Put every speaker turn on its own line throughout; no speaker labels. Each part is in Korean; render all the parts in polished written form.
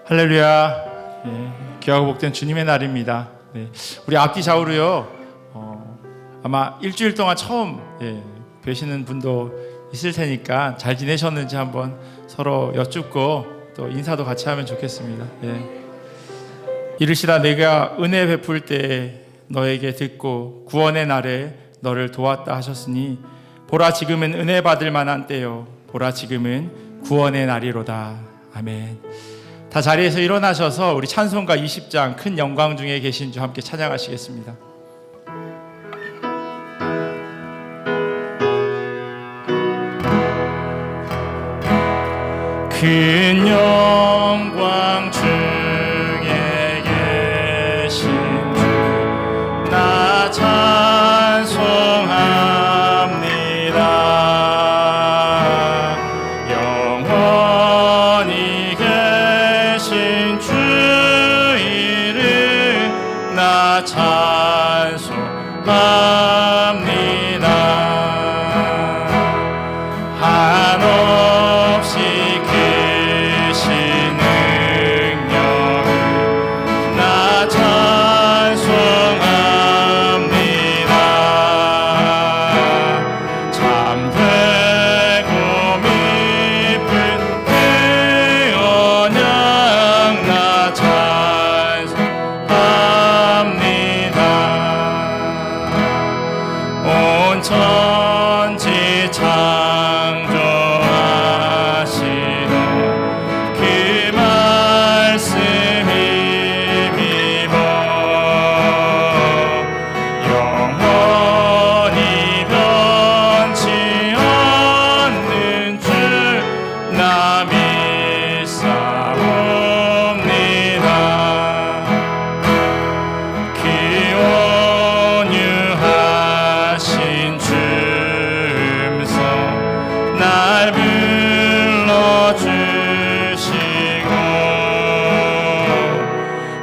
할렐루야. 귀하고 복된 주님의 날입니다. 우리 앞뒤 좌우로요. 아마 일주일 동안 처음 뵈시는 분도 있을 테니까 잘 지내셨는지 한번 서로 여쭙고 또 인사도 같이 하면 좋겠습니다. 이르시다 내가 은혜 베풀 때 너에게 듣고 구원의 날에 너를 도왔다 하셨으니 보라 지금은 은혜 받을 만한 때요 보라 지금은 구원의 날이로다. 아멘. 다 자리에서 일어나셔서 우리 찬송가 20장 큰 영광 중에 계신 주 함께 찬양하시겠습니다. 큰 영광 중에 계신 주 나 찬송합니다. 영원히 계신 주 이름 나 찬송합니다. 한없이 크신 능력을 나 찬송합니다. 참되고 미쁜 그 언약 나 찬송합니다. 온 천지 창조하시던 그 말씀 힘입어 영원히 변치 않는 주 나 믿사옵니다. 그 온유하신 주음성 날 불러주시고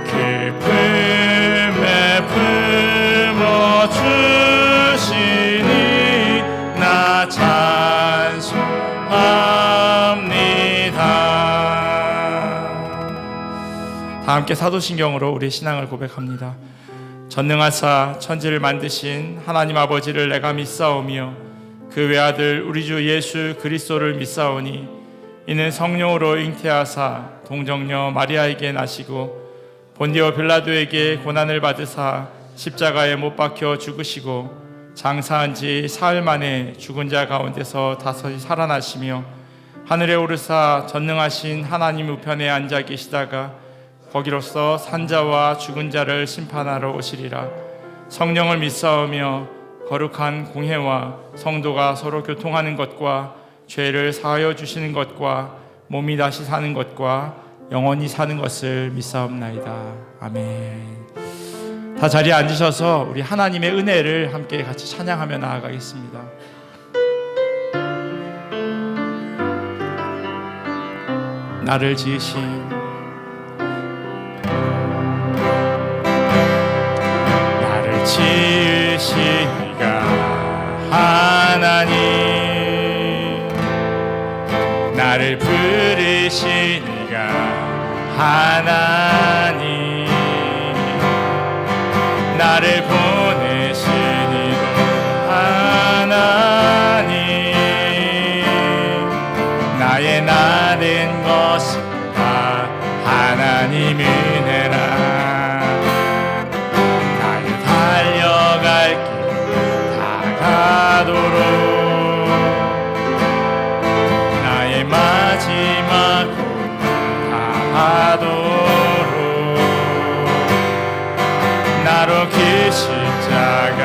그 품에 품어주시니 나 찬송합니다. 다 함께 사도신경으로 우리 신앙을 고백합니다. 전능하사 천지를 만드신 하나님 아버지를 내가 믿사오며 그 외아들 우리 주 예수 그리스도를 믿사오니 이는 성령으로 잉태하사 동정녀 마리아에게 나시고 본디오 빌라도에게 고난을 받으사 십자가에 못 박혀 죽으시고 장사한 지 사흘 만에 죽은 자 가운데서 다시 살아나시며 하늘에 오르사 전능하신 하나님 우편에 앉아 계시다가 거기로서 산자와 죽은 자를 심판하러 오시리라. 성령을 믿사오며 거룩한 공회와 성도가 서로 교통하는 것과 죄를 사하여 주시는 것과 몸이 다시 사는 것과 영원히 사는 것을 믿사옵나이다. 아멘. 다 자리에 앉으셔서 우리 하나님의 은혜를 함께 같이 찬양하며 나아가겠습니다. 나를 지으신 지으시니가 하나님 나를 부르시니가 하나님 나를 보내시니도 하나님 나의 나는 것은 다 하나님 은혜라. 달려갈 길 다가도록 나의 마지막 꿈 다하도록 나로 그 십자가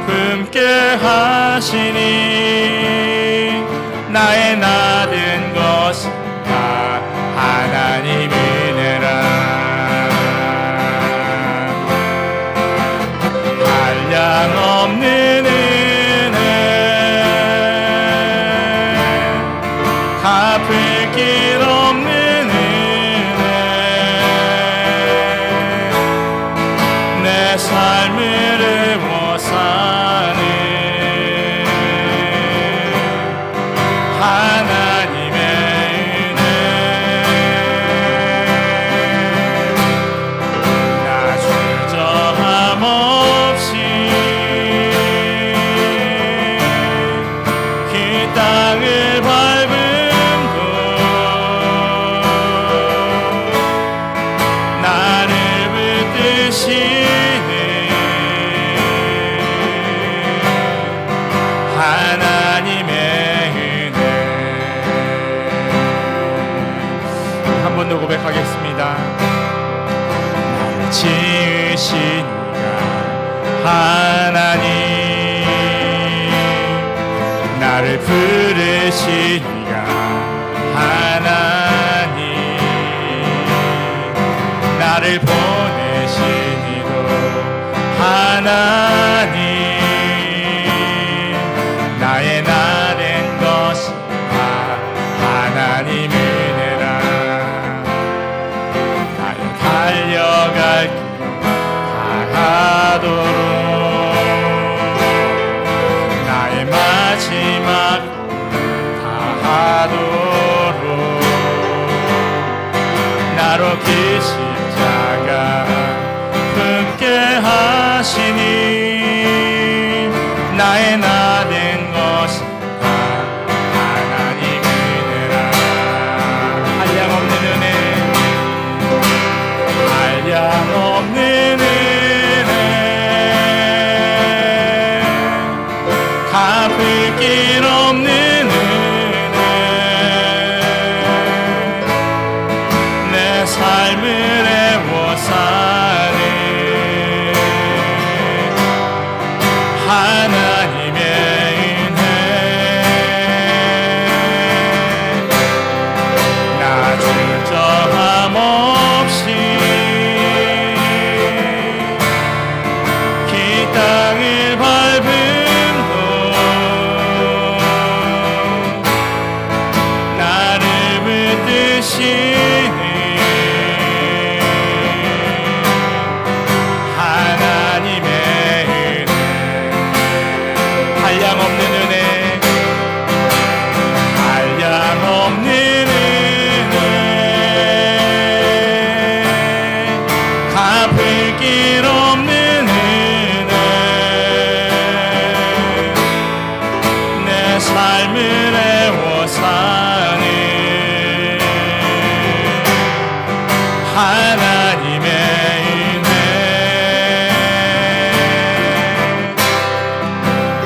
품게 하시니 나의 나된 것은 다 하나님 은혜라. 한량없는 은혜 갚을 길 없는 은혜 내 삶을 애워 사는 하나님의 은혜 하나님의 은혜. 한 번 더 고백하겠습니다. 나를 지으신 이가 하나님, 나를 부르신 이가 하나님, 나를 보내신 이도 하나님, 나의 나 된 것이 다 하나님 은혜라. 나의 달려갈 길 다하도록, 나의 마지막 다하도록, 나로 그 십자가 품게 하시니, 나의 나 된 것이 다 하나님 은혜라. 한량없는 은혜, 한량없는 은혜, 갚을 길 없는 은혜, 내 삶을 애워싸는 하나님의 은혜. 나 주저함 없이 이 땅을 밟음도 나를 붙드시는 하나님의 은혜. 한량없는 은혜, 한량없는 은혜, 갚을 길 없는 은혜, 내 삶을 애워싸는 하나님의 은혜.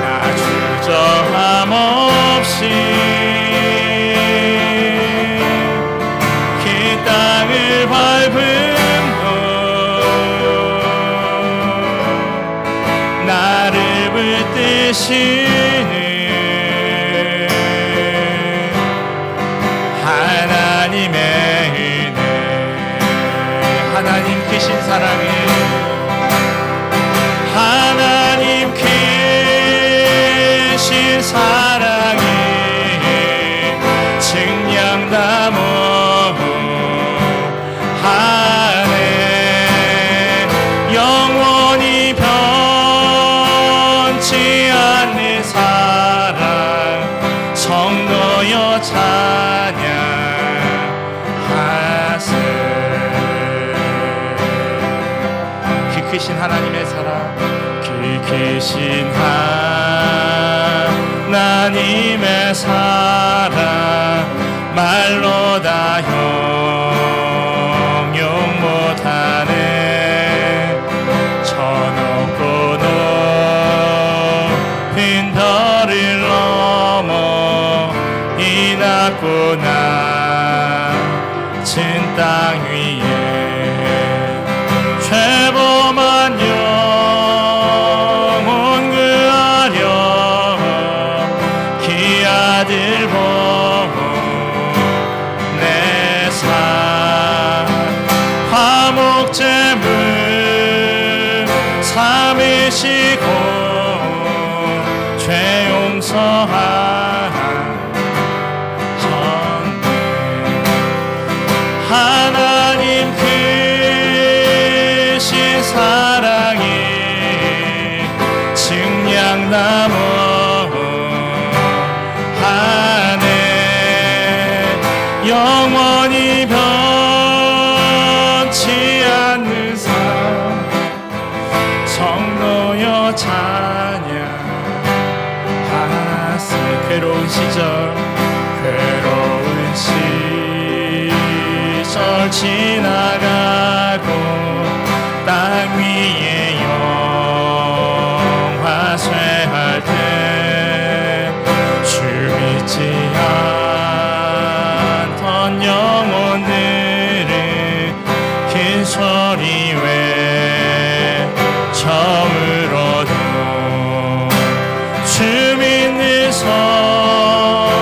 나 주저함 없이 이 땅을 밟음도 나를 붙드시는 하나님의 은혜. 하나님 크신 사랑에, 하나님 크신 사랑에 증량나무 하네. 영원히 변치 않는 사랑, 성도여 찬양하세. 그 크신 하나님의 사랑, 그 크신 하나님의 사랑, 말로 다 형용 못하네. 저 높고 높은 별을 넘어 이 낮고 낮은 땅 위에 죄범한 영혼 구하려 귀아들 보고 내 삶 화목제물 삼으시고 죄 용서하셨네. 하나님 크신 사랑이 증량나무 하네. 영원히 변치 않는 삶, 성도여 찬양하세. 괴로운 시절, 괴로운 시절 지나가고 땅 위에 영화 쇠할 때 성도들에게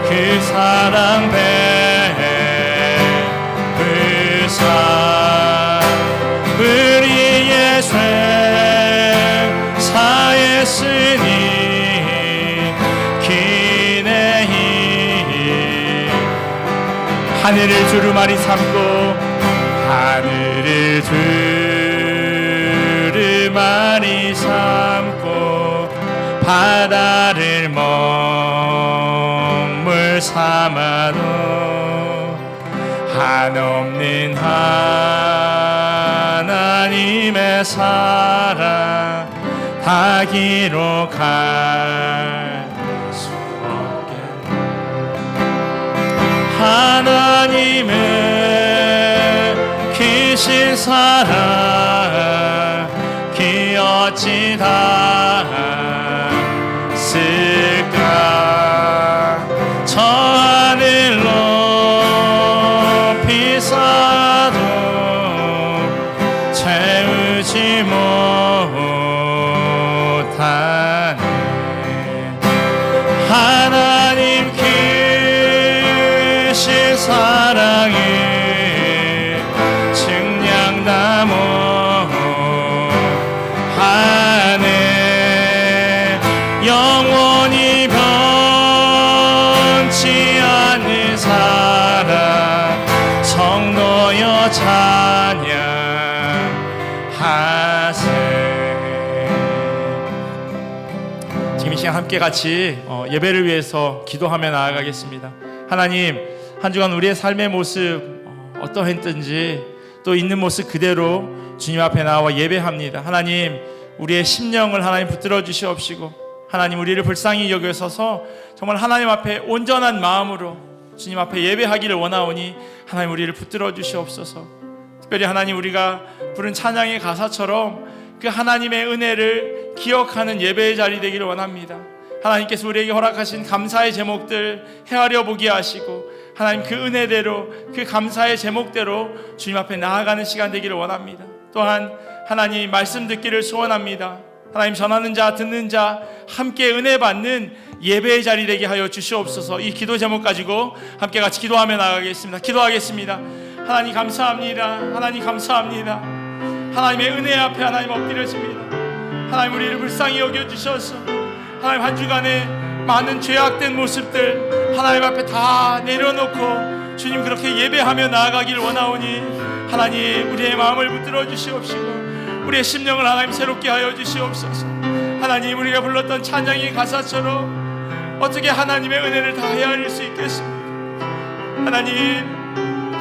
그 사랑 베푸사 우리의 죄 사했으니 기내히 하늘을 두루마리 삼고 하늘을 두루마리 삼고 바다를 먹물 삼아도 한없는 하나님의 사랑 다 기록할 수 없게 하나님의 크신 사랑 기어찌 닿았을까 저 하늘 높이 쌓아도 채우지 못하네 하나님 크신 사랑을 증량나무하네 영원히 변치 않는 사랑 성도여 찬양하세. 지금 이 시간 함께 같이 예배를 위해서 기도하며 나아가겠습니다. 하나님, 한 주간 우리의 삶의 모습 어떠했든지 또 있는 모습 그대로 주님 앞에 나와 예배합니다. 하나님, 우리의 심령을 하나님 붙들어 주시옵시고 하나님 우리를 불쌍히 여겨서서 정말 하나님 앞에 온전한 마음으로 주님 앞에 예배하기를 원하오니 하나님 우리를 붙들어 주시옵소서. 특별히 하나님 우리가 부른 찬양의 가사처럼 그 하나님의 은혜를 기억하는 예배의 자리 되기를 원합니다. 하나님께서 우리에게 허락하신 감사의 제목들 헤아려 보게 하시고 하나님 그 은혜대로 그 감사의 제목대로 주님 앞에 나아가는 시간 되기를 원합니다. 또한 하나님 말씀 듣기를 소원합니다. 하나님 전하는 자 듣는 자 함께 은혜 받는 예배의 자리 되게 하여 주시옵소서. 이 기도 제목 가지고 함께 같이 기도하며 나가겠습니다. 기도하겠습니다. 하나님 감사합니다. 하나님 감사합니다. 하나님의 은혜 앞에 하나님 엎드려집니다. 하나님 우리를 불쌍히 여겨주셔서 하나님 한 주간에 많은 죄악된 모습들 하나님 앞에 다 내려놓고 주님 그렇게 예배하며 나아가기를 원하오니 하나님 우리의 마음을 붙들어 주시옵시고 우리의 심령을 하나님 새롭게 하여 주시옵소서. 하나님 우리가 불렀던 찬양의 가사처럼 어떻게 하나님의 은혜를 다 헤아릴 수 있겠습니까? 하나님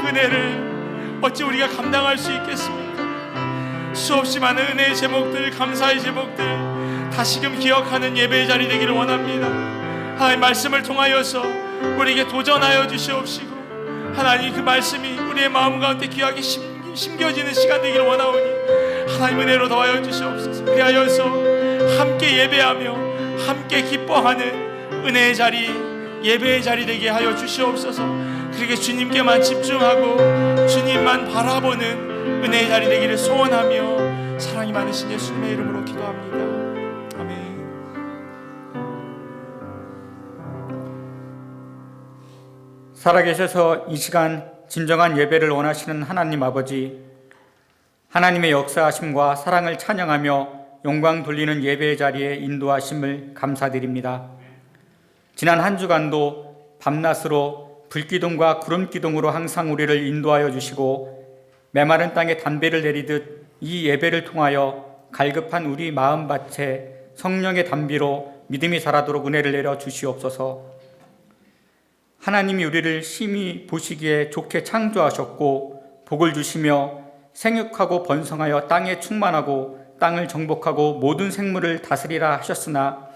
그 은혜를 어찌 우리가 감당할 수 있겠습니까? 수없이 많은 은혜의 제목들 감사의 제목들 다시금 기억하는 예배의 자리 되기를 원합니다. 하나님 말씀을 통하여서 우리에게 도전하여 주시옵시고 하나님 그 말씀이 우리의 마음 가운데 귀하게 심겨지는 시간 되기를 원하오니 하나님 은혜로 더하여 주시옵소서. 그리하여서 함께 예배하며 함께 기뻐하는 은혜의 자리 예배의 자리 되게 하여 주시옵소서. 그렇게 주님께만 집중하고 주님만 바라보는 은혜의 자리 되기를 소원하며 사랑이 많으신 예수님의 이름으로 기도합니다. 아멘.
살아계셔서 이 시간 진정한 예배를 원하시는 하나님 아버지, 하나님의 역사하심과 사랑을 찬양하며 영광 돌리는 예배의 자리에 인도하심을 감사드립니다. 지난 한 주간도 밤낮으로 불기둥과 구름기둥으로 항상 우리를 인도하여 주시고 메마른 땅에 담배를 내리듯 이 예배를 통하여 갈급한 우리 마음밭에 성령의 담비로 믿음이 자라도록 은혜를 내려 주시옵소서. 하나님이 우리를 심히 보시기에 좋게 창조하셨고 복을 주시며 생육하고 번성하여 땅에 충만하고 땅을 정복하고 모든 생물을 다스리라 하셨으나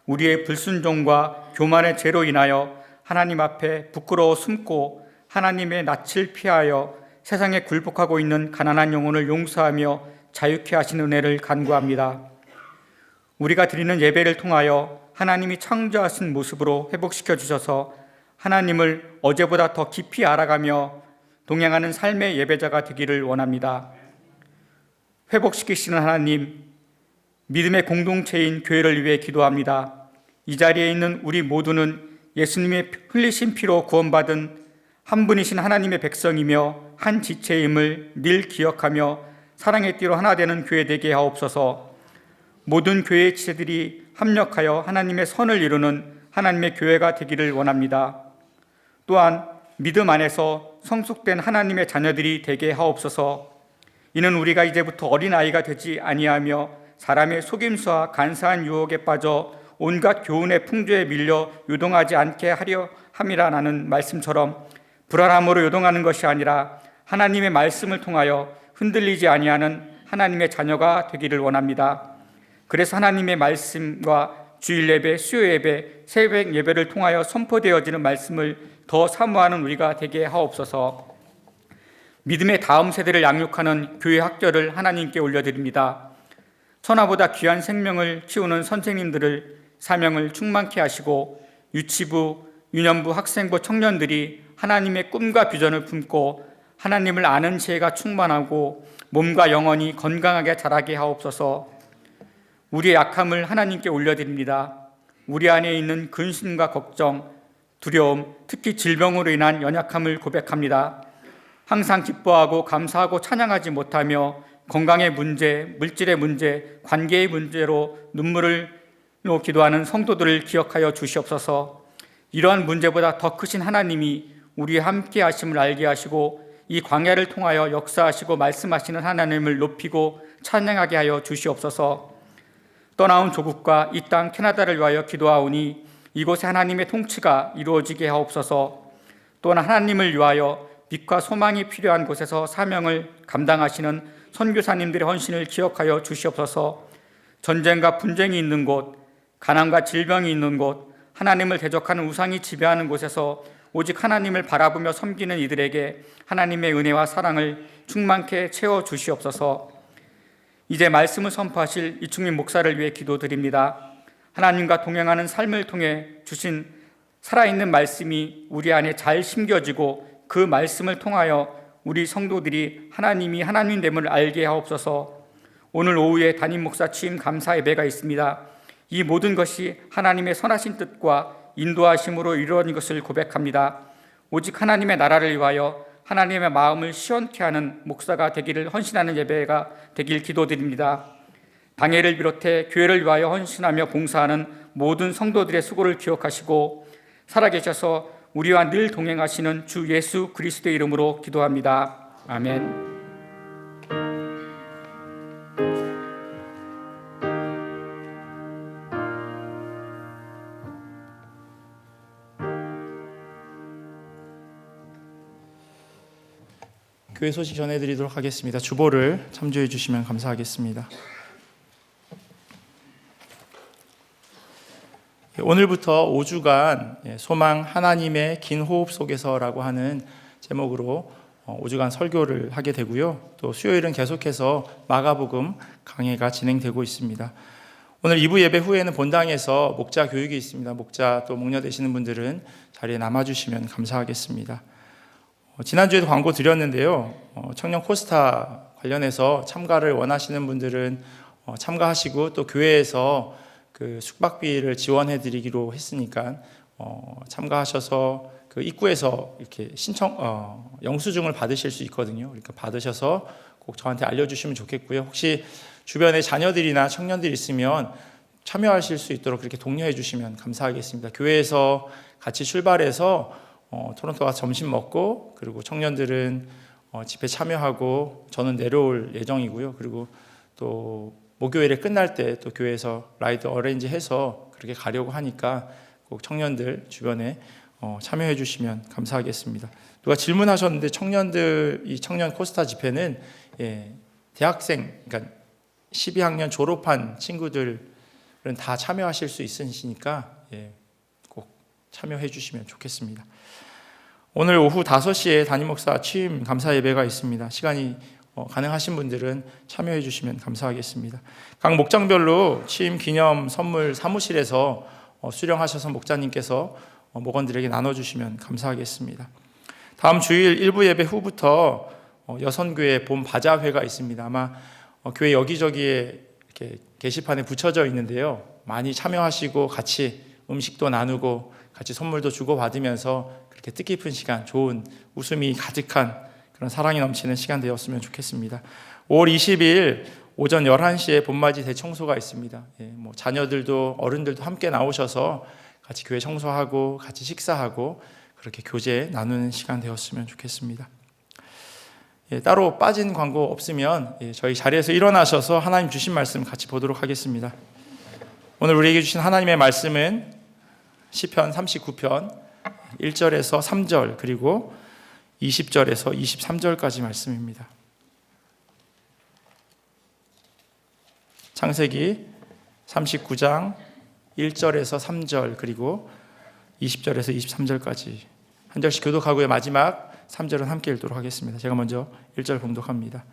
우리의 불순종과 교만의 죄로 인하여 하나님 앞에 부끄러워 숨고 하나님의 낯을 피하여 세상에 굴복하고 있는 가난한 영혼을 용서하며 자유케 하시는 은혜를 간구합니다. 우리가 드리는 예배를 통하여 하나님이 창조하신 모습으로 회복시켜 주셔서 하나님을 어제보다 더 깊이 알아가며 동행하는 삶의 예배자가 되기를 원합니다. 회복시키시는 하나님, 믿음의 공동체인 교회를 위해 기도합니다. 이 자리에 있는 우리 모두는 예수님의 흘리신 피로 구원받은 한 분이신 하나님의 백성이며 한 지체임을 늘 기억하며 사랑의 띠로 하나 되는 교회 되게 하옵소서. 모든 교회의 지체들이 합력하여 하나님의 선을 이루는 하나님의 교회가 되기를 원합니다. 또한 믿음 안에서 성숙된 하나님의 자녀들이 되게 하옵소서. 이는 우리가 이제부터 어린아이가 되지 아니하며 사람의 속임수와 간사한 유혹에 빠져 온갖 교훈의 풍조에 밀려 요동하지 않게 하려 함이라는 말씀처럼 불안함으로 요동하는 것이 아니라 하나님의 말씀을 통하여 흔들리지 아니하는 하나님의 자녀가 되기를 원합니다. 그래서 하나님의 말씀과 주일 예배, 수요 예배, 새벽 예배를 통하여 선포되어지는 말씀을 더 사모하는 우리가 되게 하옵소서. 믿음의 다음 세대를 양육하는 교회 학교를 하나님께 올려드립니다. 천하보다 귀한 생명을 키우는 선생님들을 사명을 충만케 하시고 유치부, 유년부, 학생부, 청년들이 하나님의 꿈과 비전을 품고 하나님을 아는 지혜가 충만하고 몸과 영혼이 건강하게 자라게 하옵소서. 우리의 약함을 하나님께 올려드립니다. 우리 안에 있는 근심과 걱정, 두려움, 특히 질병으로 인한 연약함을 고백합니다. 항상 기뻐하고 감사하고 찬양하지 못하며 건강의 문제, 물질의 문제, 관계의 문제로 눈물로 기도하는 성도들을 기억하여 주시옵소서. 이러한 문제보다 더 크신 하나님이 우리와 함께 하심을 알게 하시고 이 광야를 통하여 역사하시고 말씀하시는 하나님을 높이고 찬양하게 하여 주시옵소서. 떠나온 조국과 이 땅 캐나다를 위하여 기도하오니 이곳에 하나님의 통치가 이루어지게 하옵소서. 또한 하나님을 위하여 빛과 소망이 필요한 곳에서 사명을 감당하시는 선교사님들의 헌신을 기억하여 주시옵소서. 전쟁과 분쟁이 있는 곳, 가난과 질병이 있는 곳, 하나님을 대적하는 우상이 지배하는 곳에서 오직 하나님을 바라보며 섬기는 이들에게 하나님의 은혜와 사랑을 충만케 채워 주시옵소서. 이제 말씀을 선포하실 이충민 목사를 위해 기도드립니다. 하나님과 동행하는 삶을 통해 주신 살아있는 말씀이 우리 안에 잘 심겨지고 그 말씀을 통하여 우리 성도들이 하나님이 하나님됨을 알게 하옵소서. 오늘 오후에 담임 목사 취임 감사 예배가 있습니다. 이 모든 것이 하나님의 선하신 뜻과 인도하심으로 이루어진 것을 고백합니다. 오직 하나님의 나라를 위하여 하나님의 마음을 시원케 하는 목사가 되기를 헌신하는 예배가 되길 기도드립니다. 당회를 비롯해 교회를 위하여 헌신하며 봉사하는 모든 성도들의 수고를 기억하시고 살아계셔서 우리와 늘 동행하시는 주 예수 그리스도의 이름으로 기도합니다. 아멘.
교회 소식 전해드리도록 하겠습니다. 주보를 참조해 주시면 감사하겠습니다. 오늘부터 5주간 소망 하나님의 긴 호흡 속에서라고 하는 제목으로 5주간 설교를 하게 되고요. 또 수요일은 계속해서 마가복음 강해가 진행되고 있습니다. 오늘 2부 예배 후에는 본당에서 목자 교육이 있습니다. 목자 또 목녀 되시는 분들은 자리에 남아주시면 감사하겠습니다. 지난주에도 광고 드렸는데요. 청년 코스타 관련해서 참가를 원하시는 분들은 참가하시고 또 교회에서 그 숙박비를 지원해 드리기로 했으니까 참가하셔서 그 입구에서 이렇게 영수증을 받으실 수 있거든요. 그러니까 받으셔서 꼭 저한테 알려주시면 좋겠고요. 혹시 주변에 자녀들이나 청년들이 있으면 참여하실 수 있도록 그렇게 독려해 주시면 감사하겠습니다. 교회에서 같이 출발해서 토론토 가서 점심 먹고 그리고 청년들은 집회 참여하고 저는 내려올 예정이고요. 그리고 또 목요일에 끝날 때 또 교회에서 라이드 어레인지 해서 그렇게 가려고 하니까 꼭 청년들 주변에 참여해 주시면 감사하겠습니다. 누가 질문하셨는데 이 청년 코스타 집회는 대학생, 그러니까 12학년 졸업한 친구들은 다 참여하실 수 있으시니까 꼭 참여해 주시면 좋겠습니다. 오늘 오후 5시에 담임 목사 취임 감사 예배가 있습니다. 시간이 가능하신 분들은 참여해 주시면 감사하겠습니다. 각 목장별로 취임 기념 선물 사무실에서 수령하셔서 목자님께서 목원들에게 나눠주시면 감사하겠습니다. 다음 주일 1부 예배 후부터 여선교회 봄 바자회가 있습니다. 아마 교회 여기저기에 이렇게 게시판에 붙여져 있는데요. 많이 참여하시고 같이 음식도 나누고 같이 선물도 주고받으면서 그렇게 뜻깊은 시간, 좋은 웃음이 가득한 그런 사랑이 넘치는 시간 되었으면 좋겠습니다. 5월 20일 오전 11시에 봄맞이 대청소가 있습니다. 자녀들도 어른들도 함께 나오셔서 같이 교회 청소하고 같이 식사하고 그렇게 교제 나누는 시간 되었으면 좋겠습니다. 따로 빠진 광고 없으면 저희 자리에서 일어나셔서 하나님 주신 말씀 같이 보도록 하겠습니다. 오늘 우리에게 주신 하나님의 말씀은 시편 39편 1절에서 3절 그리고 20절에서 23절까지 말씀입니다. 창세기 39장 1절에서 3절 그리고 20절에서 23절까지 한 절씩 교독하고요. 마지막 3절은 함께 읽도록 하겠습니다. 제가 먼저 1절 봉독합니다.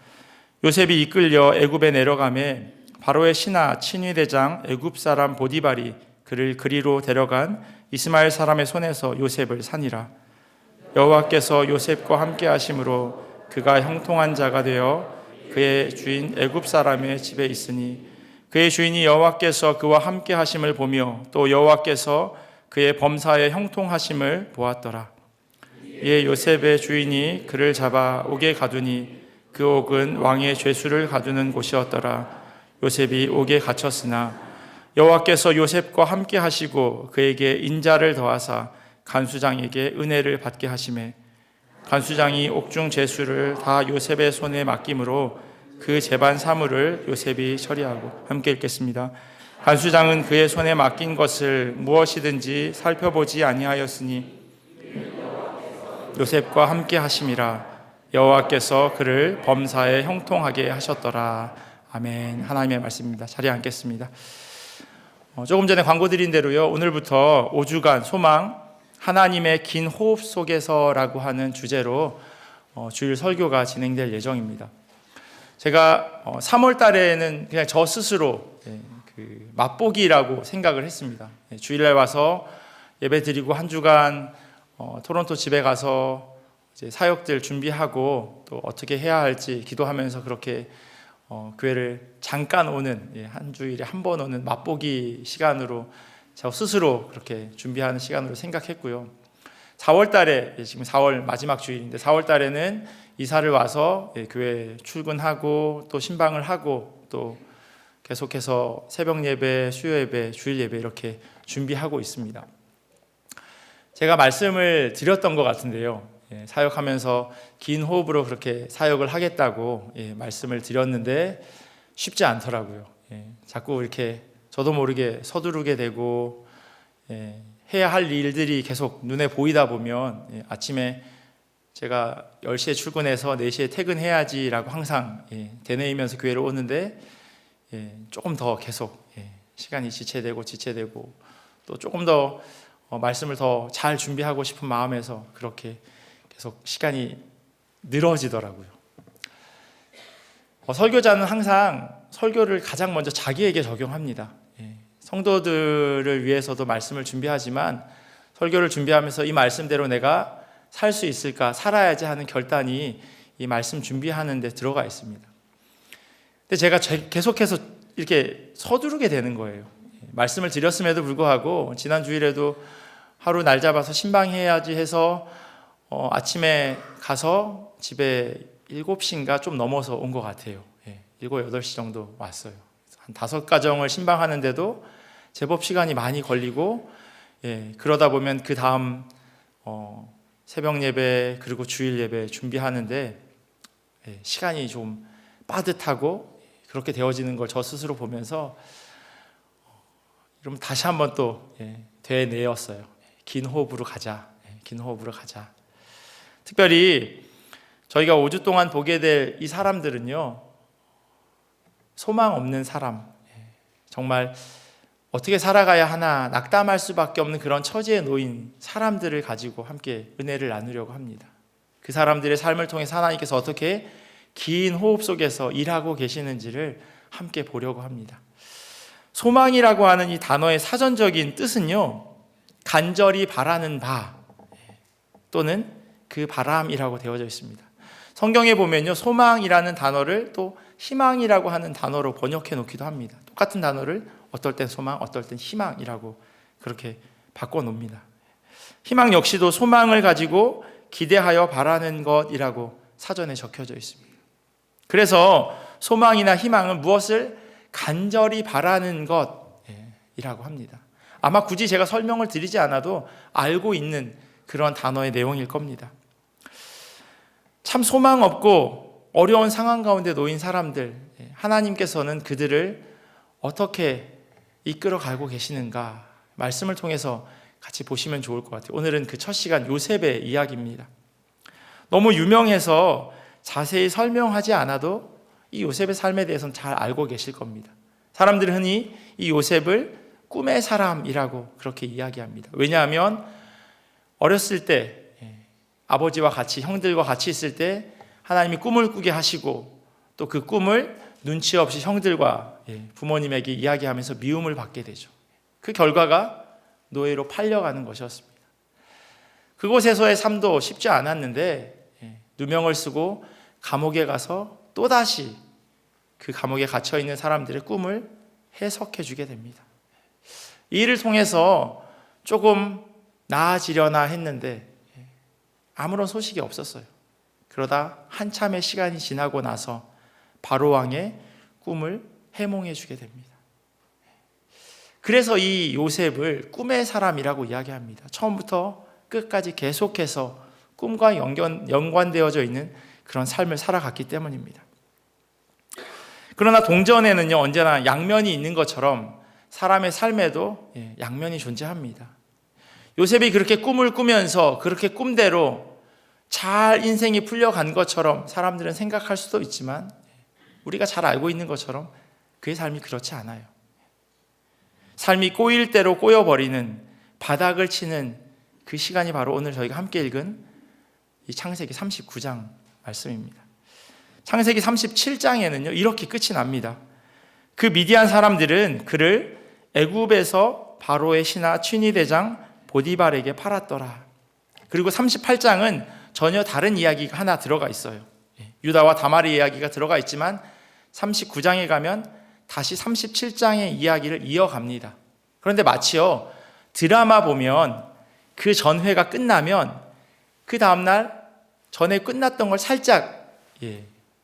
요셉이 이끌려 애굽에 내려가매 바로의 신하 친위대장 애굽 사람 보디발이 그를 그리로 데려간 이스마엘 사람의 손에서 요셉을 산이라. 여호와께서 요셉과 함께 하심으로 그가 형통한 자가 되어 그의 주인 애굽 사람의 집에 있으니 그의 주인이 여호와께서 그와 함께 하심을 보며 또 여호와께서 그의 범사에 형통하심을 보았더라. 이에 요셉의 주인이 그를 잡아 옥에 가두니 그 옥은 왕의 죄수를 가두는 곳이었더라. 요셉이 옥에 갇혔으나 여호와께서 요셉과 함께 하시고 그에게 인자를 더하사 간수장에게 은혜를 받게 하시매 간수장이 옥중 죄수를 다 요셉의 손에 맡김으로 그 재반 사물을 요셉이 처리하고 함께 읽겠습니다. 간수장은 그의 손에 맡긴 것을 무엇이든지 살펴보지 아니하였으니 요셉과 함께 하심이라. 여호와께서 그를 범사에 형통하게 하셨더라. 아멘. 하나님의 말씀입니다. 자리에 앉겠습니다. 조금 전에 광고 드린 대로요, 오늘부터 5주간 소망 하나님의 긴 호흡 속에서라고 하는 주제로 주일 설교가 진행될 예정입니다. 제가 3월 달에는 그냥 저 스스로 맛보기라고 생각을 했습니다. 주일날 와서 예배 드리고 한 주간 토론토 집에 가서 이제 사역들 준비하고 또 어떻게 해야 할지 기도하면서 그렇게 교회를 잠깐 오는, 한 주일에 한 번 오는 맛보기 시간으로 저 스스로 그렇게 준비하는 시간으로 생각했고요. 4월 달에, 지금 4월 마지막 주일인데 4월 달에는 이사를 와서 교회 출근하고 또 신방을 하고 또 계속해서 새벽 예배, 수요 예배, 주일 예배 이렇게 준비하고 있습니다. 제가 말씀을 드렸던 것 같은데요. 사역하면서 긴 호흡으로 그렇게 사역을 하겠다고 말씀을 드렸는데 쉽지 않더라고요. 자꾸 이렇게 저도 모르게 서두르게 되고 해야 할 일들이 계속 눈에 보이다 보면 아침에 제가 10시에 출근해서 4시에 퇴근해야지라고 항상 되뇌이면서 교회를 오는데 조금 더 계속 시간이 지체되고 또 조금 더 말씀을 더 잘 준비하고 싶은 마음에서 그렇게 계속 시간이 늘어지더라고요. 설교자는 항상 설교를 가장 먼저 자기에게 적용합니다. 성도들을 위해서도 말씀을 준비하지만 설교를 준비하면서 이 말씀대로 내가 살 수 있을까, 살아야지 하는 결단이 이 말씀 준비하는 데 들어가 있습니다. 근데 제가 계속해서 이렇게 서두르게 되는 거예요. 말씀을 드렸음에도 불구하고 지난 주일에도 하루 날 잡아서 신방해야지 해서 아침에 가서 집에 7시인가 좀 넘어서 온 것 같아요. 7, 8시 정도 왔어요. 한 5가정을 신방하는데도 제법 시간이 많이 걸리고 그러다 보면 그 다음 새벽 예배 그리고 주일 예배 준비하는데 시간이 좀 빠듯하고 그렇게 되어지는 걸 저 스스로 보면서 그럼 다시 한번 또 되뇌었어요. 긴 호흡으로 가자. 긴 호흡으로 가자. 특별히 저희가 5주 동안 보게 될 이 사람들은요, 소망 없는 사람, 정말 어떻게 살아가야 하나 낙담할 수밖에 없는 그런 처지에 놓인 사람들을 가지고 함께 은혜를 나누려고 합니다. 그 사람들의 삶을 통해서 하나님께서 어떻게 긴 호흡 속에서 일하고 계시는지를 함께 보려고 합니다. 소망이라고 하는 이 단어의 사전적인 뜻은요, 간절히 바라는 바 또는 그 바람이라고 되어져 있습니다. 성경에 보면요, 소망이라는 단어를 또 희망이라고 하는 단어로 번역해 놓기도 합니다. 똑같은 단어를 어떨 땐 소망, 어떨 땐 희망이라고 그렇게 바꿔 놓습니다. 희망 역시도 소망을 가지고 기대하여 바라는 것이라고 사전에 적혀져 있습니다. 그래서 소망이나 희망은 무엇을 간절히 바라는 것이라고 합니다. 아마 굳이 제가 설명을 드리지 않아도 알고 있는 그런 단어의 내용일 겁니다. 참 소망 없고 어려운 상황 가운데 놓인 사람들, 하나님께서는 그들을 어떻게 이끌어 가고 계시는가 말씀을 통해서 같이 보시면 좋을 것 같아요. 오늘은 그 첫 시간 요셉의 이야기입니다. 너무 유명해서 자세히 설명하지 않아도 이 요셉의 삶에 대해서는 잘 알고 계실 겁니다. 사람들은 흔히 이 요셉을 꿈의 사람이라고 그렇게 이야기합니다. 왜냐하면 어렸을 때 아버지와 같이, 형들과 같이 있을 때 하나님이 꿈을 꾸게 하시고 또 그 꿈을 눈치 없이 형들과 부모님에게 이야기하면서 미움을 받게 되죠. 그 결과가 노예로 팔려가는 것이었습니다. 그곳에서의 삶도 쉽지 않았는데 누명을 쓰고 감옥에 가서 또다시 그 감옥에 갇혀있는 사람들의 꿈을 해석해 주게 됩니다. 이 일을 통해서 조금 나아지려나 했는데 아무런 소식이 없었어요. 그러다 한참의 시간이 지나고 나서 바로왕의 꿈을 해몽해 주게 됩니다. 그래서 이 요셉을 꿈의 사람이라고 이야기합니다. 처음부터 끝까지 계속해서 꿈과 연관되어져 있는 그런 삶을 살아갔기 때문입니다. 그러나 동전에는요, 언제나 양면이 있는 것처럼 사람의 삶에도 양면이 존재합니다. 요셉이 그렇게 꿈을 꾸면서 그렇게 꿈대로 잘 인생이 풀려간 것처럼 사람들은 생각할 수도 있지만 우리가 잘 알고 있는 것처럼 그의 삶이 그렇지 않아요. 삶이 꼬일 대로 꼬여버리는, 바닥을 치는 그 시간이 바로 오늘 저희가 함께 읽은 이 창세기 39장 말씀입니다. 창세기 37장에는요 이렇게 끝이 납니다. 그 미디안 사람들은 그를 애굽에서 바로의 신하 취니대장 보디발에게 팔았더라. 그리고 38장은 전혀 다른 이야기가 하나 들어가 있어요. 유다와 다말의 이야기가 들어가 있지만 39장에 가면 다시 37장의 이야기를 이어갑니다. 그런데 마치요 드라마 보면 그 전회가 끝나면 그 다음날 전에 끝났던 걸 살짝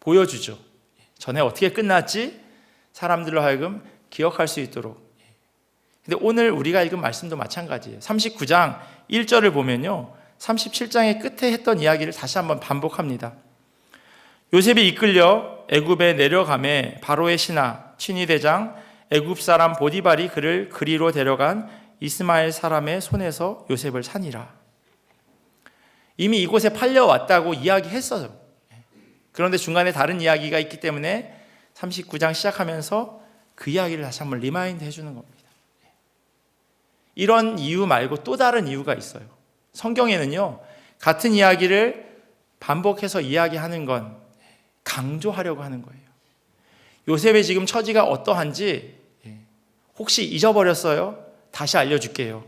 보여주죠. 전에 어떻게 끝났지? 사람들로 하여금 기억할 수 있도록. 근데 오늘 우리가 읽은 말씀도 마찬가지예요. 39장 1절을 보면요 37장의 끝에 했던 이야기를 다시 한번 반복합니다. 요셉이 이끌려 애굽에 내려가매 바로의 신하 취니대장 애굽 사람 보디발이 그를 그리로 데려간 이스마엘 사람의 손에서 요셉을 산이라. 이미 이곳에 팔려왔다고 이야기했어요. 그런데 중간에 다른 이야기가 있기 때문에 39장 시작하면서 그 이야기를 다시 한번 리마인드 해주는 겁니다. 이런 이유 말고 또 다른 이유가 있어요. 성경에는요 같은 이야기를 반복해서 이야기하는 건 강조하려고 하는 거예요. 요셉의 지금 처지가 어떠한지 혹시 잊어버렸어요? 다시 알려줄게요.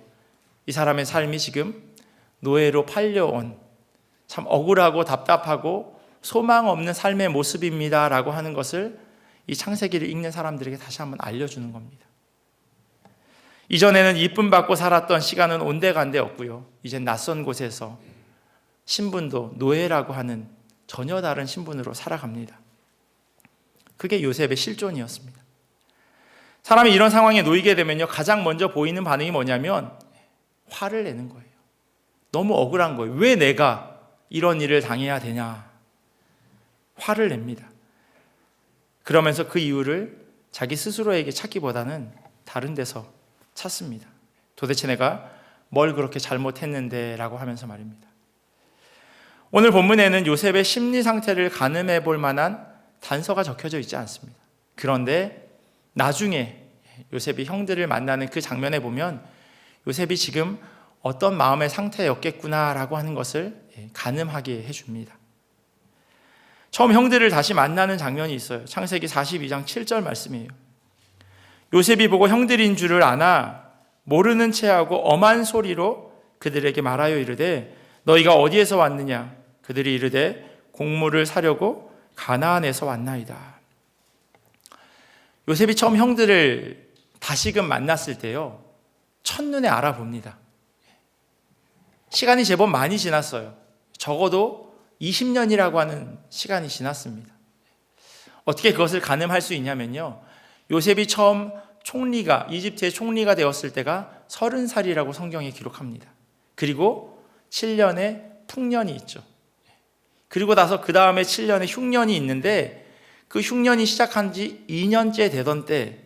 이 사람의 삶이 지금 노예로 팔려온 참 억울하고 답답하고 소망 없는 삶의 모습입니다 라고 하는 것을 이 창세기를 읽는 사람들에게 다시 한번 알려주는 겁니다. 이전에는 이쁨 받고 살았던 시간은 온데간데 없고요. 이젠 낯선 곳에서 신분도 노예라고 하는 전혀 다른 신분으로 살아갑니다. 그게 요셉의 실존이었습니다. 사람이 이런 상황에 놓이게 되면요 가장 먼저 보이는 반응이 뭐냐면 화를 내는 거예요. 너무 억울한 거예요. 왜 내가 이런 일을 당해야 되냐. 화를 냅니다. 그러면서 그 이유를 자기 스스로에게 찾기보다는 다른 데서 찾습니다. 도대체 내가 뭘 그렇게 잘못했는데 라고 하면서 말입니다. 오늘 본문에는 요셉의 심리 상태를 가늠해 볼 만한 단서가 적혀져 있지 않습니다. 그런데 나중에 요셉이 형들을 만나는 그 장면에 보면 요셉이 지금 어떤 마음의 상태였겠구나라고 하는 것을 가늠하게 해줍니다. 처음 형들을 다시 만나는 장면이 있어요. 창세기 42장 7절 말씀이에요. 요셉이 보고 형들인 줄을 아나 모르는 체하고 엄한 소리로 그들에게 말하여 이르되 너희가 어디에서 왔느냐? 그들이 이르되 곡물을 사려고 가나안에서 왔나이다. 요셉이 처음 형들을 다시금 만났을 때요, 첫눈에 알아봅니다. 시간이 제법 많이 지났어요. 적어도 20년이라고 하는 시간이 지났습니다. 어떻게 그것을 가늠할 수 있냐면요, 요셉이 처음 이집트의 총리가 되었을 때가 30살이라고 성경에 기록합니다. 그리고 7년의 풍년이 있죠. 그리고 나서 그 다음에 7년의 흉년이 있는데, 그 흉년이 시작한 지 2년째 되던 때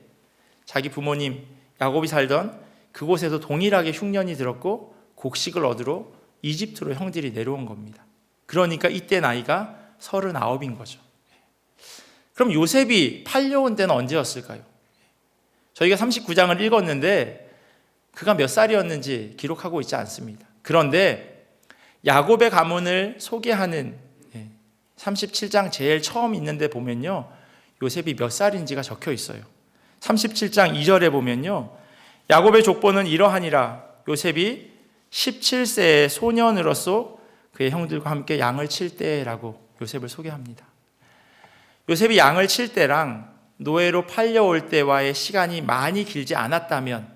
자기 부모님 야곱이 살던 그곳에도 동일하게 흉년이 들었고 곡식을 얻으러 이집트로 형들이 내려온 겁니다. 그러니까 이때 나이가 39인 거죠. 그럼 요셉이 팔려온 때는 언제였을까요? 저희가 39장을 읽었는데 그가 몇 살이었는지 기록하고 있지 않습니다. 그런데 야곱의 가문을 소개하는 37장 제일 처음 있는데 보면요, 요셉이 몇 살인지가 적혀 있어요. 37장 2절에 보면요, 야곱의 족보는 이러하니라. 요셉이 17세의 소년으로서 그의 형들과 함께 양을 칠 때라고 요셉을 소개합니다. 요셉이 양을 칠 때랑 노예로 팔려올 때와의 시간이 많이 길지 않았다면,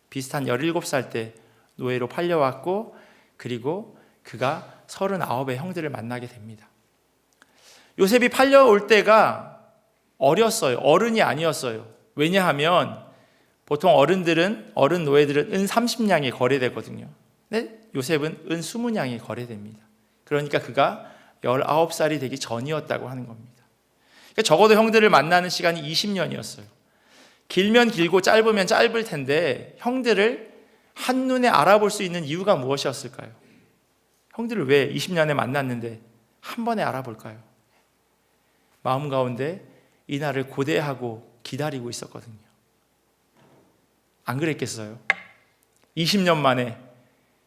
비슷한 17살 때 노예로 팔려왔고, 그리고 그가 39의 형들을 만나게 됩니다. 요셉이 팔려올 때가 어렸어요. 어른이 아니었어요. 왜냐하면 보통 어른 노예들은 은 30냥이 거래되거든요. 근데 요셉은 은 20냥이 거래됩니다. 그러니까 그가 19살이 되기 전이었다고 하는 겁니다. 그러니까 적어도 형들을 만나는 시간이 20년이었어요. 길면 길고 짧으면 짧을 텐데 형들을 한눈에 알아볼 수 있는 이유가 무엇이었을까요? 형들을 왜 20년에 만났는데 한 번에 알아볼까요? 마음 가운데 이 날을 고대하고 기다리고 있었거든요. 안 그랬겠어요? 20년 만에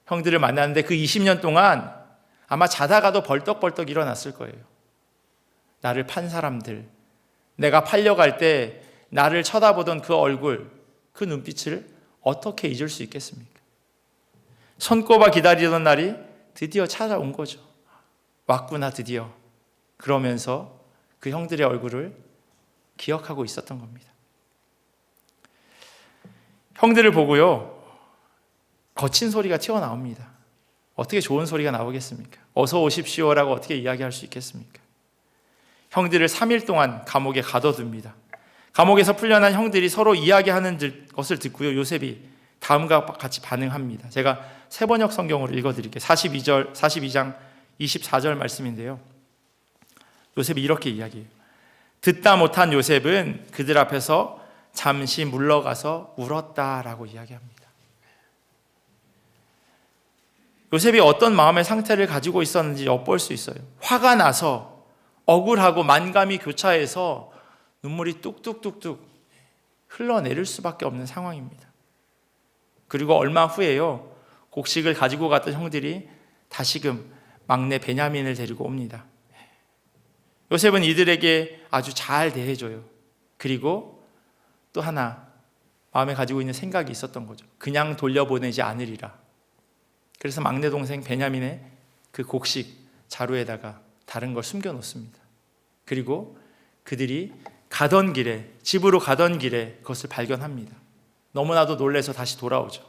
형들을 만났는데 그 20년 동안 아마 자다가도 벌떡벌떡 일어났을 거예요. 나를 판 사람들, 내가 팔려갈 때 나를 쳐다보던 그 얼굴, 그 눈빛을 어떻게 잊을 수 있겠습니까? 손꼽아 기다리던 날이 드디어 찾아온 거죠. 왔구나 드디어. 그러면서 그 형들의 얼굴을 기억하고 있었던 겁니다. 형들을 보고요, 거친 소리가 튀어나옵니다. 어떻게 좋은 소리가 나오겠습니까? 어서 오십시오라고 어떻게 이야기할 수 있겠습니까? 형들을 3일 동안 감옥에 가둬둡니다. 감옥에서 풀려난 형들이 서로 이야기하는 것을 듣고요, 요셉이 다음과 같이 반응합니다. 제가 세번역 성경으로 읽어드릴게요. 42장 24절 말씀인데요, 요셉이 이렇게 이야기해요. 듣다 못한 요셉은 그들 앞에서 잠시 물러가서 울었다라고 이야기합니다. 요셉이 어떤 마음의 상태를 가지고 있었는지 엿볼 수 있어요. 화가 나서 억울하고 만감이 교차해서 눈물이 뚝뚝뚝뚝 흘러내릴 수밖에 없는 상황입니다. 그리고 얼마 후에요, 곡식을 가지고 갔던 형들이 다시금 막내 베냐민을 데리고 옵니다. 요셉은 이들에게 아주 잘 대해줘요. 그리고 또 하나 마음에 가지고 있는 생각이 있었던 거죠. 그냥 돌려보내지 않으리라. 그래서 막내 동생 베냐민의 그 곡식 자루에다가 다른 걸 숨겨 놓습니다. 그리고 그들이 집으로 가던 길에 그것을 발견합니다. 너무나도 놀라서 다시 돌아오죠.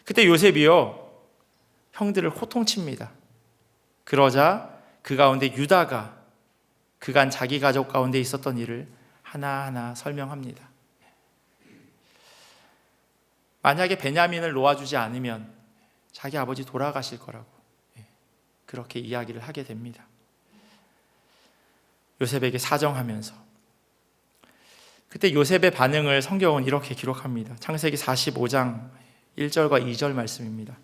그때 요셉이요, 형들을 호통칩니다. 그러자 그 가운데 유다가 그간 자기 가족 가운데 있었던 일을 하나하나 설명합니다. 만약에 베냐민을 놓아주지 않으면 자기 아버지 돌아가실 거라고 그렇게 이야기를 하게 됩니다. 요셉에게 사정하면서. 그때 요셉의 반응을 성경은 이렇게 기록합니다. 창세기 45장 1절과 2절 말씀입니다.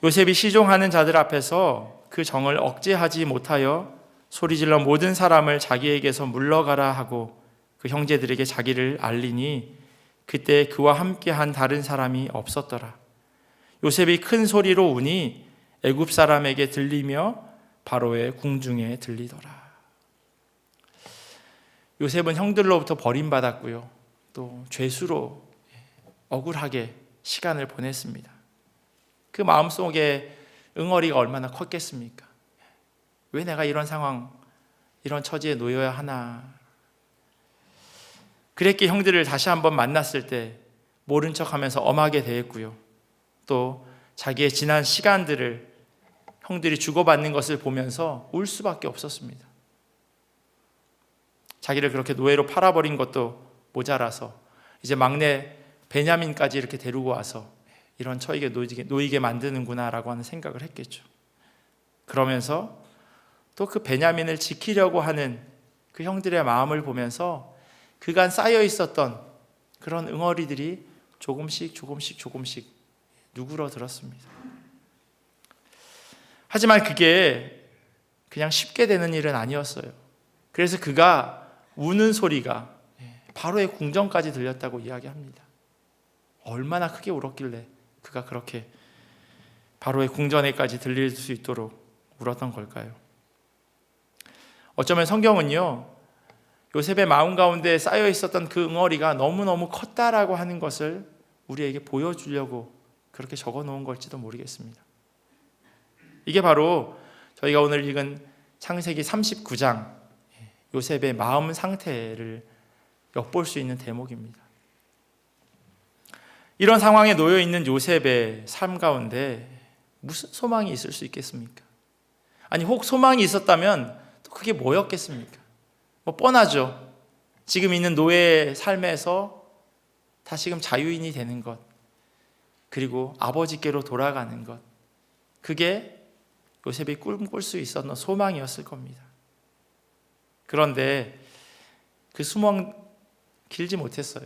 요셉이 시종하는 자들 앞에서 그 정을 억제하지 못하여 소리질러 모든 사람을 자기에게서 물러가라 하고 그 형제들에게 자기를 알리니 그때 그와 함께한 다른 사람이 없었더라. 요셉이 큰 소리로 우니 애굽 사람에게 들리며 바로의 궁중에 들리더라. 요셉은 형들로부터 버림받았고요, 또 죄수로 억울하게 시간을 보냈습니다. 그 마음속에 응어리가 얼마나 컸겠습니까? 왜 내가 이런 상황, 이런 처지에 놓여야 하나? 그랬기에 형들을 다시 한번 만났을 때 모른 척하면서 엄하게 대했고요. 또 자기의 지난 시간들을 형들이 주고받는 것을 보면서 울 수밖에 없었습니다. 자기를 그렇게 노예로 팔아버린 것도 모자라서 이제 막내 베냐민까지 이렇게 데리고 와서 이런 처익에 놓이게 만드는구나라고 하는 생각을 했겠죠. 그러면서 또 그 베냐민을 지키려고 하는 그 형들의 마음을 보면서 그간 쌓여 있었던 그런 응어리들이 조금씩 누그러들었습니다. 하지만 그게 그냥 쉽게 되는 일은 아니었어요. 그래서 그가 우는 소리가 바로의 궁전까지 들렸다고 이야기합니다. 얼마나 크게 울었길래 그가 그렇게 바로의 궁전에까지 들릴 수 있도록 울었던 걸까요? 어쩌면 성경은요, 요셉의 마음 가운데 쌓여 있었던 그 응어리가 너무너무 컸다라고 하는 것을 우리에게 보여주려고 그렇게 적어 놓은 걸지도 모르겠습니다. 이게 바로 저희가 오늘 읽은 창세기 39장 요셉의 마음 상태를 엿볼 수 있는 대목입니다. 이런 상황에 놓여 있는 요셉의 삶 가운데 무슨 소망이 있을 수 있겠습니까? 아니, 혹 소망이 있었다면 또 그게 뭐였겠습니까? 뻔하죠. 지금 있는 노예의 삶에서 다시금 자유인이 되는 것, 그리고 아버지께로 돌아가는 것, 그게 요셉이 꿈꿀 수 있었던 소망이었을 겁니다. 그런데 그 소망 길지 못했어요.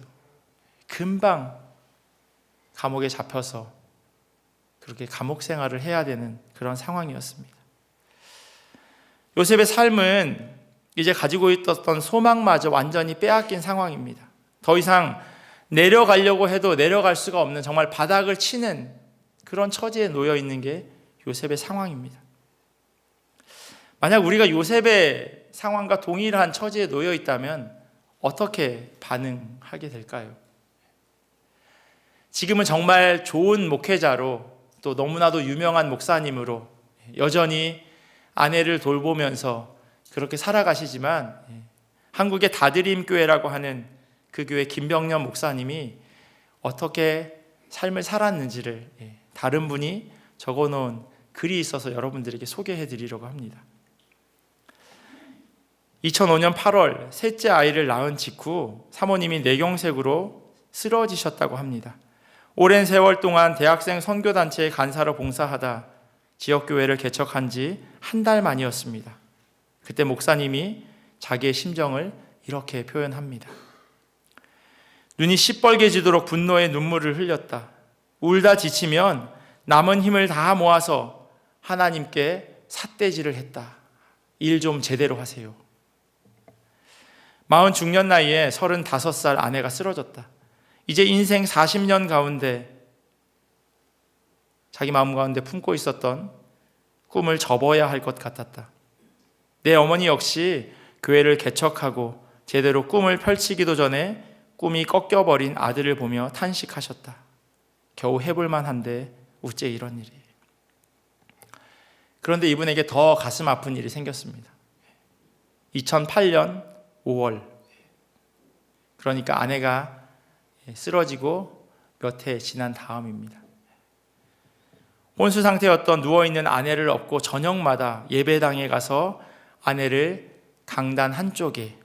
금방 감옥에 잡혀서 그렇게 감옥 생활을 해야 되는 그런 상황이었습니다. 요셉의 삶은 이제 가지고 있었던 소망마저 완전히 빼앗긴 상황입니다. 더 이상 내려가려고 해도 내려갈 수가 없는 정말 바닥을 치는 그런 처지에 놓여 있는 게 요셉의 상황입니다. 만약 우리가 요셉의 상황과 동일한 처지에 놓여 있다면 어떻게 반응하게 될까요? 지금은 정말 좋은 목회자로 또 너무나도 유명한 목사님으로 여전히 아내를 돌보면서 그렇게 살아가시지만 한국의 다드림 교회라고 하는 그 교회 김병년 목사님이 어떻게 삶을 살았는지를 다른 분이 적어놓은 글이 있어서 여러분들에게 소개해 드리려고 합니다. 2005년 8월 셋째 아이를 낳은 직후 사모님이 뇌경색으로 쓰러지셨다고 합니다. 오랜 세월 동안 대학생 선교단체의 간사로 봉사하다 지역교회를 개척한 지 한 달 만이었습니다. 그때 목사님이 자기의 심정을 이렇게 표현합니다. 눈이 시뻘개지도록 분노의 눈물을 흘렸다. 울다 지치면 남은 힘을 다 모아서 하나님께 삿대질을 했다. 일 좀 제대로 하세요. 40 중년 나이에 35살 아내가 쓰러졌다. 이제 인생 40년 가운데 자기 마음 가운데 품고 있었던 꿈을 접어야 할 것 같았다. 내 어머니 역시 교회를 개척하고 제대로 꿈을 펼치기도 전에 꿈이 꺾여버린 아들을 보며 탄식하셨다. 겨우 해볼만 한데 어째 이런 일이. 그런데 이분에게 더 가슴 아픈 일이 생겼습니다. 2008년 5월, 그러니까 아내가 쓰러지고 몇 해 지난 다음입니다. 혼수 상태였던 누워있는 아내를 업고 저녁마다 예배당에 가서 아내를 강단 한쪽에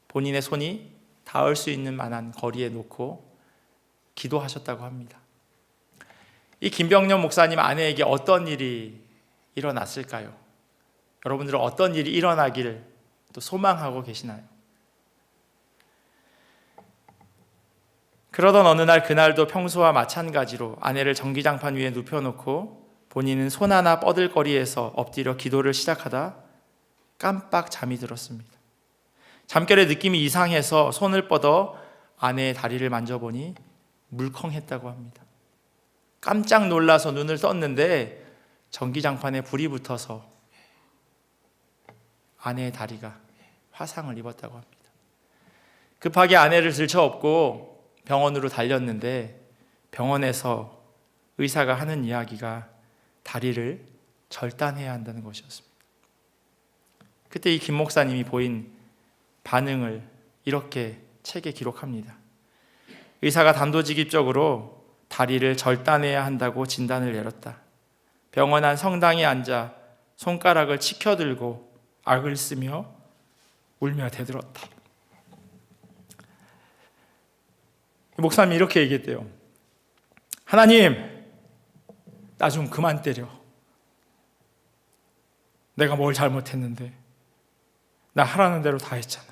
본인의 손이 닿을 수 있는 만한 거리에 놓고 기도하셨다고 합니다. 이 김병년 목사님 아내에게 어떤 일이 일어났을까요? 여러분들은 어떤 일이 일어나기를 또 소망하고 계시나요? 그러던 어느 날 그날도 평소와 마찬가지로 아내를 전기장판 위에 눕혀놓고 본인은 손 하나 뻗을거리에서 엎드려 기도를 시작하다 깜빡 잠이 들었습니다. 잠결에 느낌이 이상해서 손을 뻗어 아내의 다리를 만져보니 물컹했다고 합니다. 깜짝 놀라서 눈을 떴는데 전기장판에 불이 붙어서 아내의 다리가 화상을 입었다고 합니다. 급하게 아내를 들쳐업고 병원으로 달렸는데 병원에서 의사가 하는 이야기가 다리를 절단해야 한다는 것이었습니다. 그때 이 김 목사님이 보인 반응을 이렇게 책에 기록합니다. 의사가 단도직입적으로 다리를 절단해야 한다고 진단을 내렸다. 병원 안 성당에 앉아 손가락을 치켜들고 악을 쓰며 울며 대들었다. 목사님이 이렇게 얘기했대요. 하나님, 나 좀 그만 때려. 내가 뭘 잘못했는데. 나 하라는 대로 다 했잖아.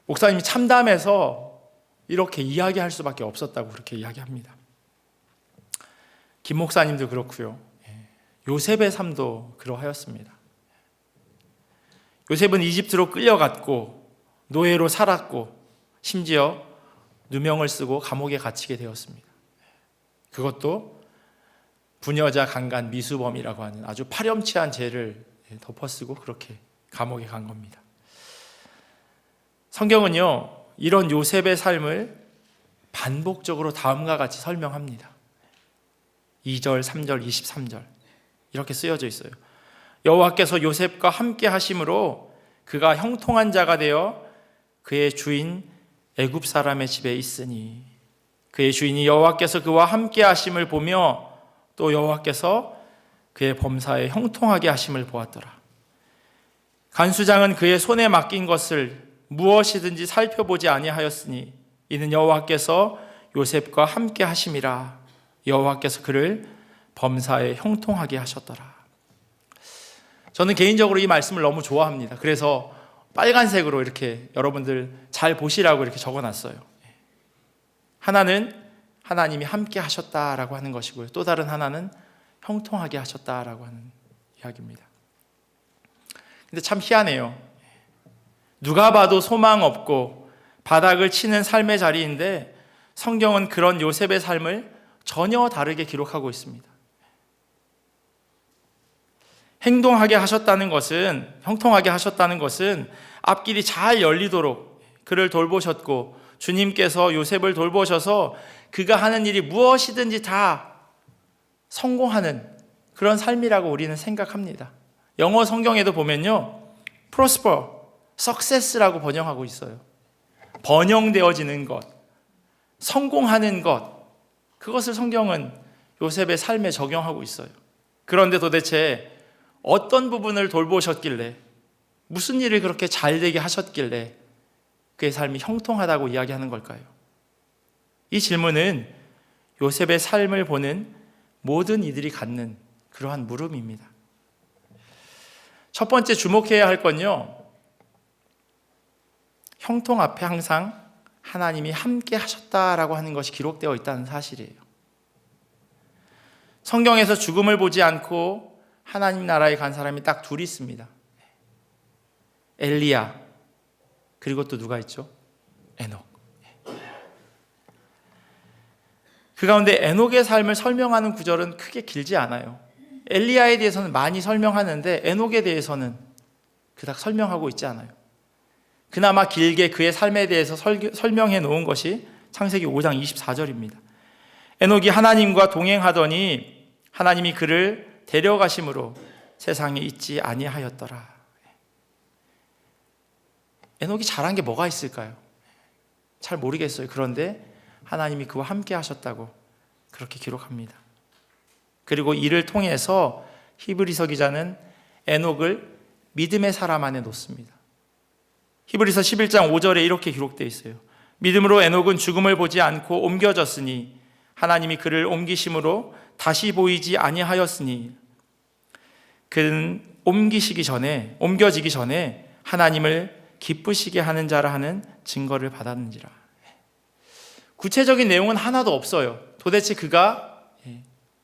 목사님이 참담해서 이렇게 이야기할 수밖에 없었다고 그렇게 이야기합니다. 김 목사님도 그렇고요. 요셉의 삶도 그러하였습니다. 요셉은 이집트로 끌려갔고 노예로 살았고 심지어 누명을 쓰고 감옥에 갇히게 되었습니다. 그것도 부녀자 강간 미수범이라고 하는 아주 파렴치한 죄를 덮어쓰고 그렇게 감옥에 간 겁니다. 성경은요, 이런 요셉의 삶을 반복적으로 다음과 같이 설명합니다. 2절, 3절, 23절 이렇게 쓰여져 있어요. 여호와께서 요셉과 함께 하심으로 그가 형통한 자가 되어 그의 주인 애굽 사람의 집에 있으니 그의 주인이 여호와께서 그와 함께 하심을 보며 또 여호와께서 그의 범사에 형통하게 하심을 보았더라. 간수장은 그의 손에 맡긴 것을 무엇이든지 살펴보지 아니하였으니 이는 여호와께서 요셉과 함께 하심이라. 여호와께서 그를 범사에 형통하게 하셨더라. 저는 개인적으로 이 말씀을 너무 좋아합니다. 그래서 빨간색으로 이렇게 여러분들 잘 보시라고 이렇게 적어놨어요. 하나는 하나님이 함께 하셨다라고 하는 것이고요. 또 다른 하나는 형통하게 하셨다라고 하는 이야기입니다. 근데 참 희한해요. 누가 봐도 소망 없고 바닥을 치는 삶의 자리인데 성경은 그런 요셉의 삶을 전혀 다르게 기록하고 있습니다. 행동하게 하셨다는 것은, 형통하게 하셨다는 것은 앞길이 잘 열리도록 그를 돌보셨고 주님께서 요셉을 돌보셔서 그가 하는 일이 무엇이든지 다 성공하는 그런 삶이라고 우리는 생각합니다. 영어 성경에도 보면요, prosper, success라고 번역하고 있어요. 번영되어지는 것, 성공하는 것, 그것을 성경은 요셉의 삶에 적용하고 있어요. 그런데 도대체 어떤 부분을 돌보셨길래, 무슨 일을 그렇게 잘 되게 하셨길래 그의 삶이 형통하다고 이야기하는 걸까요? 이 질문은 요셉의 삶을 보는 모든 이들이 갖는 그러한 물음입니다. 첫 번째 주목해야 할 건요, 형통 앞에 항상 하나님이 함께 하셨다라고 하는 것이 기록되어 있다는 사실이에요. 성경에서 죽음을 보지 않고 하나님 나라에 간 사람이 딱 둘이 있습니다. 엘리야, 그리고 또 누가 있죠? 에녹. 그 가운데 에녹의 삶을 설명하는 구절은 크게 길지 않아요. 엘리야에 대해서는 많이 설명하는데 에녹에 대해서는 그닥 설명하고 있지 않아요. 그나마 길게 그의 삶에 대해서 설명해 놓은 것이 창세기 5장 24절입니다. 에녹이 하나님과 동행하더니 하나님이 그를 데려가심으로 세상에 있지 아니하였더라. 에녹이 잘한 게 뭐가 있을까요? 잘 모르겠어요. 그런데 하나님이 그와 함께 하셨다고 그렇게 기록합니다. 그리고 이를 통해서 히브리서 기자는 에녹을 믿음의 사람 안에 놓습니다. 히브리서 11장 5절에 이렇게 기록되어 있어요. 믿음으로 에녹은 죽음을 보지 않고 옮겨졌으니 하나님이 그를 옮기심으로 다시 보이지 아니하였으니 그는 옮겨지기 전에 하나님을 기쁘시게 하는 자라 하는 증거를 받았는지라. 구체적인 내용은 하나도 없어요. 도대체 그가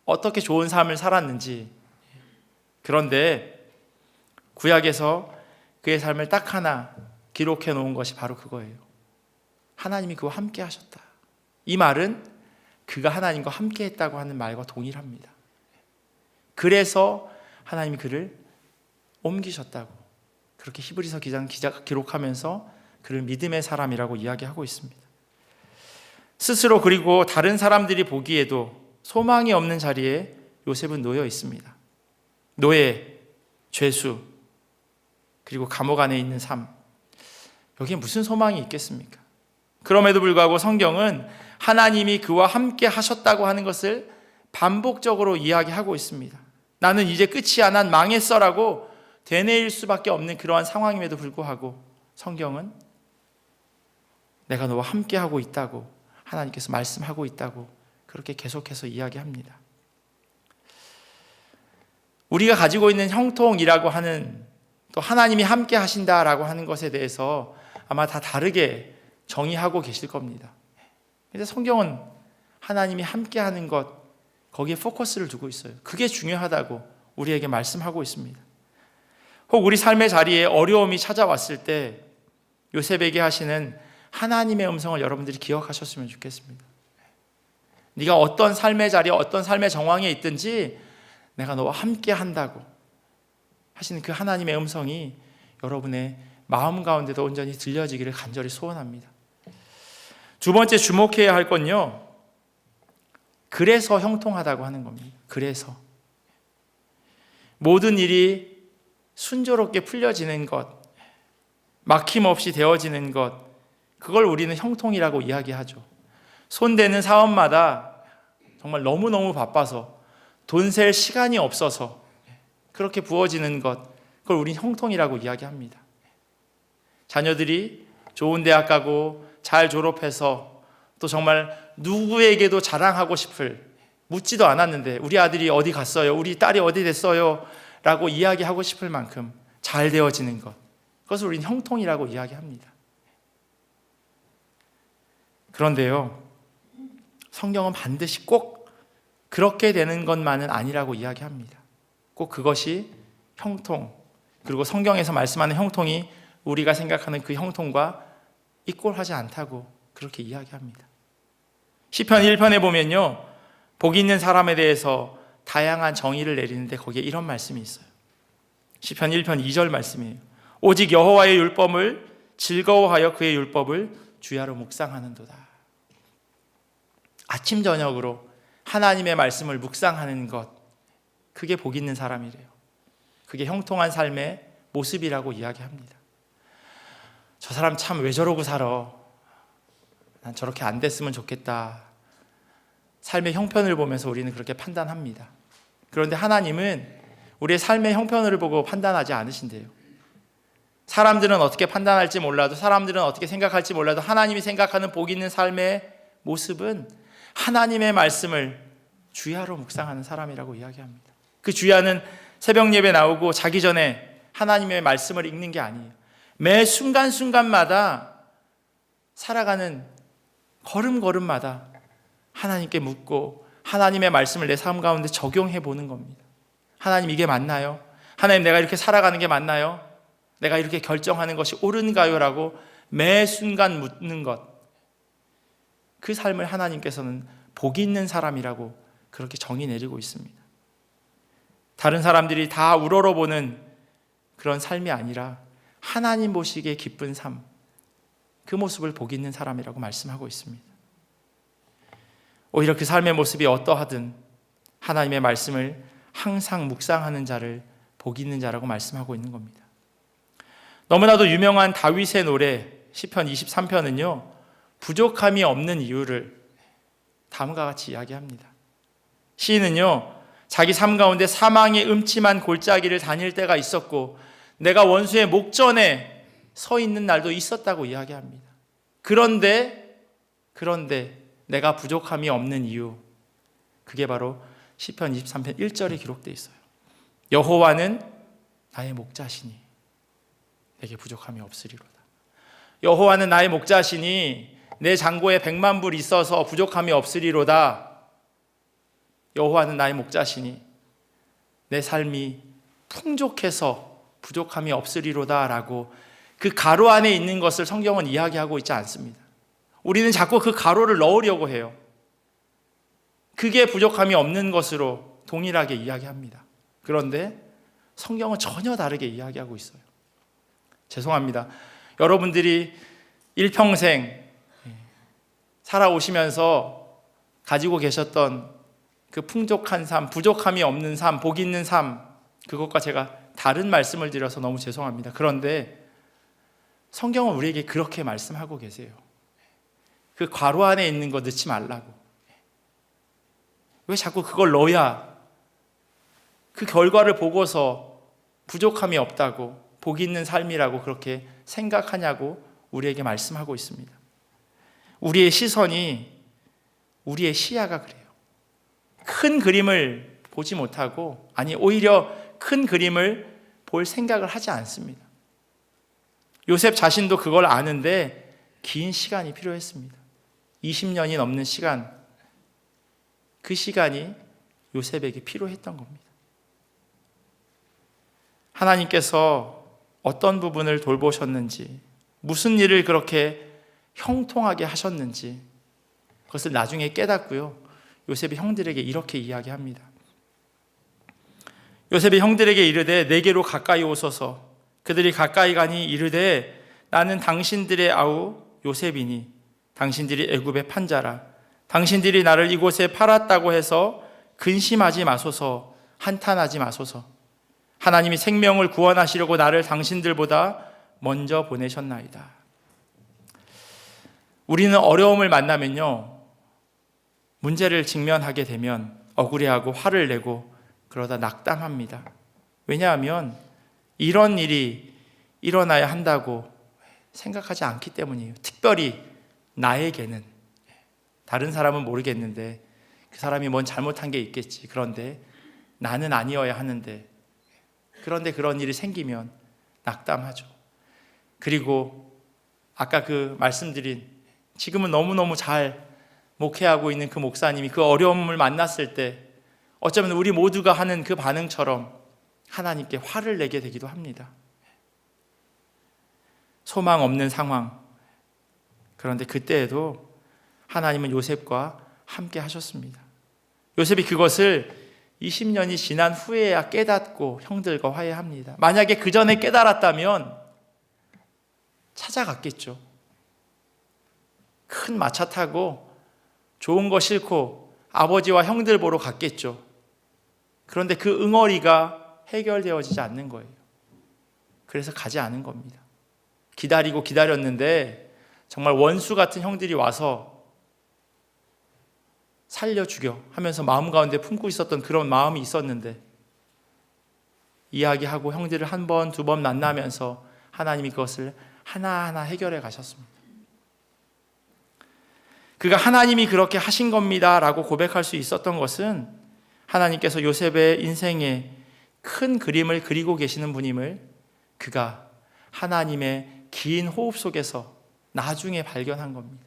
어떻게 좋은 삶을 살았는지. 그런데 구약에서 그의 삶을 딱 하나 기록해 놓은 것이 바로 그거예요. 하나님이 그와 함께 하셨다. 이 말은 그가 하나님과 함께 했다고 하는 말과 동일합니다. 그래서 하나님이 그를 옮기셨다고 그렇게 히브리서 기자가 기록하면서 그를 믿음의 사람이라고 이야기하고 있습니다. 스스로 그리고 다른 사람들이 보기에도 소망이 없는 자리에 요셉은 놓여 있습니다. 노예, 죄수, 그리고 감옥 안에 있는 삶, 여기에 무슨 소망이 있겠습니까? 그럼에도 불구하고 성경은 하나님이 그와 함께 하셨다고 하는 것을 반복적으로 이야기하고 있습니다. 나는 이제 끝이야, 난 망했어라고 되뇌일 수밖에 없는 그러한 상황임에도 불구하고 성경은 내가 너와 함께 하고 있다고, 하나님께서 말씀하고 있다고 그렇게 계속해서 이야기합니다. 우리가 가지고 있는 형통이라고 하는, 또 하나님이 함께 하신다라고 하는 것에 대해서 아마 다 다르게 정의하고 계실 겁니다. 그런데 성경은 하나님이 함께 하는 것, 거기에 포커스를 두고 있어요. 그게 중요하다고 우리에게 말씀하고 있습니다. 혹 우리 삶의 자리에 어려움이 찾아왔을 때 요셉에게 하시는 하나님의 음성을 여러분들이 기억하셨으면 좋겠습니다. 네가 어떤 삶의 자리에, 어떤 삶의 정황에 있든지 내가 너와 함께 한다고 하시는 그 하나님의 음성이 여러분의 마음 가운데도 온전히 들려지기를 간절히 소원합니다. 두 번째 주목해야 할 건요, 그래서 형통하다고 하는 겁니다. 그래서 모든 일이 순조롭게 풀려지는 것, 막힘없이 되어지는 것, 그걸 우리는 형통이라고 이야기하죠. 손대는 사업마다 정말 너무너무 바빠서 돈 셀 시간이 없어서 그렇게 부어지는 것, 그걸 우리는 형통이라고 이야기합니다. 자녀들이 좋은 대학 가고 잘 졸업해서 또 정말 누구에게도 자랑하고 싶을, 묻지도 않았는데 우리 아들이 어디 갔어요? 우리 딸이 어디 됐어요? 라고 이야기하고 싶을 만큼 잘 되어지는 것, 그것을 우리는 형통이라고 이야기합니다. 그런데요, 성경은 반드시 꼭 그렇게 되는 것만은 아니라고 이야기합니다. 꼭 그것이 형통, 그리고 성경에서 말씀하는 형통이 우리가 생각하는 그 형통과 이꼴하지 않다고 그렇게 이야기합니다. 시편 1편에 보면요, 복 있는 사람에 대해서 다양한 정의를 내리는데 거기에 이런 말씀이 있어요. 시편 1편 2절 말씀이에요. 오직 여호와의 율법을 즐거워하여 그의 율법을 주야로 묵상하는도다. 아침 저녁으로 하나님의 말씀을 묵상하는 것, 그게 복 있는 사람이래요. 그게 형통한 삶의 모습이라고 이야기합니다. 저 사람 참 왜 저러고 살아? 난 저렇게 안 됐으면 좋겠다. 삶의 형편을 보면서 우리는 그렇게 판단합니다. 그런데 하나님은 우리의 삶의 형편을 보고 판단하지 않으신대요. 사람들은 어떻게 판단할지 몰라도, 사람들은 어떻게 생각할지 몰라도 하나님이 생각하는 복 있는 삶의 모습은 하나님의 말씀을 주야로 묵상하는 사람이라고 이야기합니다. 그 주야는 새벽 예배 나오고 자기 전에 하나님의 말씀을 읽는 게 아니에요. 매 순간순간마다 살아가는 걸음걸음마다 하나님께 묻고 하나님의 말씀을 내 삶 가운데 적용해 보는 겁니다. 하나님, 이게 맞나요? 하나님, 내가 이렇게 살아가는 게 맞나요? 내가 이렇게 결정하는 것이 옳은가요? 라고 매 순간 묻는 것, 그 삶을 하나님께서는 복이 있는 사람이라고 그렇게 정의 내리고 있습니다. 다른 사람들이 다 우러러보는 그런 삶이 아니라 하나님 보시기에 기쁜 삶, 그 모습을 복이 있는 사람이라고 말씀하고 있습니다. 오히려 그 삶의 모습이 어떠하든 하나님의 말씀을 항상 묵상하는 자를 복이 있는 자라고 말씀하고 있는 겁니다. 너무나도 유명한 다윗의 노래 시편 23편은요, 부족함이 없는 이유를 다음과 같이 이야기합니다. 시인은요, 자기 삶 가운데 사망의 음침한 골짜기를 다닐 때가 있었고 내가 원수의 목전에 서 있는 날도 있었다고 이야기합니다. 그런데 내가 부족함이 없는 이유, 그게 바로 시편 23편 1절에 기록되어 있어요. 여호와는 나의 목자시니 내게 부족함이 없으리로다. 여호와는 나의 목자시니 내 잔고에 100만 불 있어서 부족함이 없으리로다. 여호와는 나의 목자시니 내 삶이 풍족해서 부족함이 없으리로다 라고 그 가로 안에 있는 것을 성경은 이야기하고 있지 않습니다. 우리는 자꾸 그 가로를 넣으려고 해요. 그게 부족함이 없는 것으로 동일하게 이야기합니다. 그런데 성경은 전혀 다르게 이야기하고 있어요. 죄송합니다. 여러분들이 일평생 살아오시면서 가지고 계셨던 그 풍족한 삶, 부족함이 없는 삶, 복 있는 삶, 그것과 제가 다른 말씀을 드려서 너무 죄송합니다. 그런데 성경은 우리에게 그렇게 말씀하고 계세요. 그 괄호 안에 있는 거 넣지 말라고. 왜 자꾸 그걸 넣어야 그 결과를 보고서 부족함이 없다고, 복이 있는 삶이라고 그렇게 생각하냐고 우리에게 말씀하고 있습니다. 우리의 시선이, 우리의 시야가 그래요. 큰 그림을 보지 못하고, 아니 오히려 큰 그림을 볼 생각을 하지 않습니다. 요셉 자신도 그걸 아는데 긴 시간이 필요했습니다. 20년이 넘는 시간, 그 시간이 요셉에게 필요했던 겁니다. 하나님께서 어떤 부분을 돌보셨는지, 무슨 일을 그렇게 형통하게 하셨는지 그것을 나중에 깨닫고요, 요셉이 형들에게 이렇게 이야기합니다. 요셉이 형들에게 이르되 내게로 가까이 오소서. 그들이 가까이 가니 이르되 나는 당신들의 아우 요셉이니 당신들이 애굽의 판자라. 당신들이 나를 이곳에 팔았다고 해서 근심하지 마소서, 한탄하지 마소서. 하나님이 생명을 구원하시려고 나를 당신들보다 먼저 보내셨나이다. 우리는 어려움을 만나면요, 문제를 직면하게 되면 억울해하고 화를 내고 그러다 낙담합니다. 왜냐하면 이런 일이 일어나야 한다고 생각하지 않기 때문이에요. 특별히 나에게는. 다른 사람은 모르겠는데 그 사람이 뭔 잘못한 게 있겠지. 그런데 나는 아니어야 하는데, 그런데 그런 일이 생기면 낙담하죠. 그리고 아까 그 말씀드린, 지금은 너무너무 잘 목회하고 있는 그 목사님이 그 어려움을 만났을 때 어쩌면 우리 모두가 하는 그 반응처럼 하나님께 화를 내게 되기도 합니다. 소망 없는 상황. 그런데 그때에도 하나님은 요셉과 함께 하셨습니다. 요셉이 그것을 20년이 지난 후에야 깨닫고 형들과 화해합니다. 만약에 그 전에 깨달았다면 찾아갔겠죠. 큰 마차 타고 좋은 거 싣고 아버지와 형들 보러 갔겠죠. 그런데 그 응어리가 해결되어지지 않는 거예요. 그래서 가지 않은 겁니다. 기다리고 기다렸는데 정말 원수 같은 형들이 와서 살려 죽여 하면서 마음 가운데 품고 있었던 그런 마음이 있었는데, 이야기하고 형들을 한 번, 두 번 만나면서 하나님이 그것을 하나하나 해결해 가셨습니다. 그가 하나님이 그렇게 하신 겁니다 라고 고백할 수 있었던 것은 하나님께서 요셉의 인생에 큰 그림을 그리고 계시는 분임을 그가 하나님의 긴 호흡 속에서 나중에 발견한 겁니다.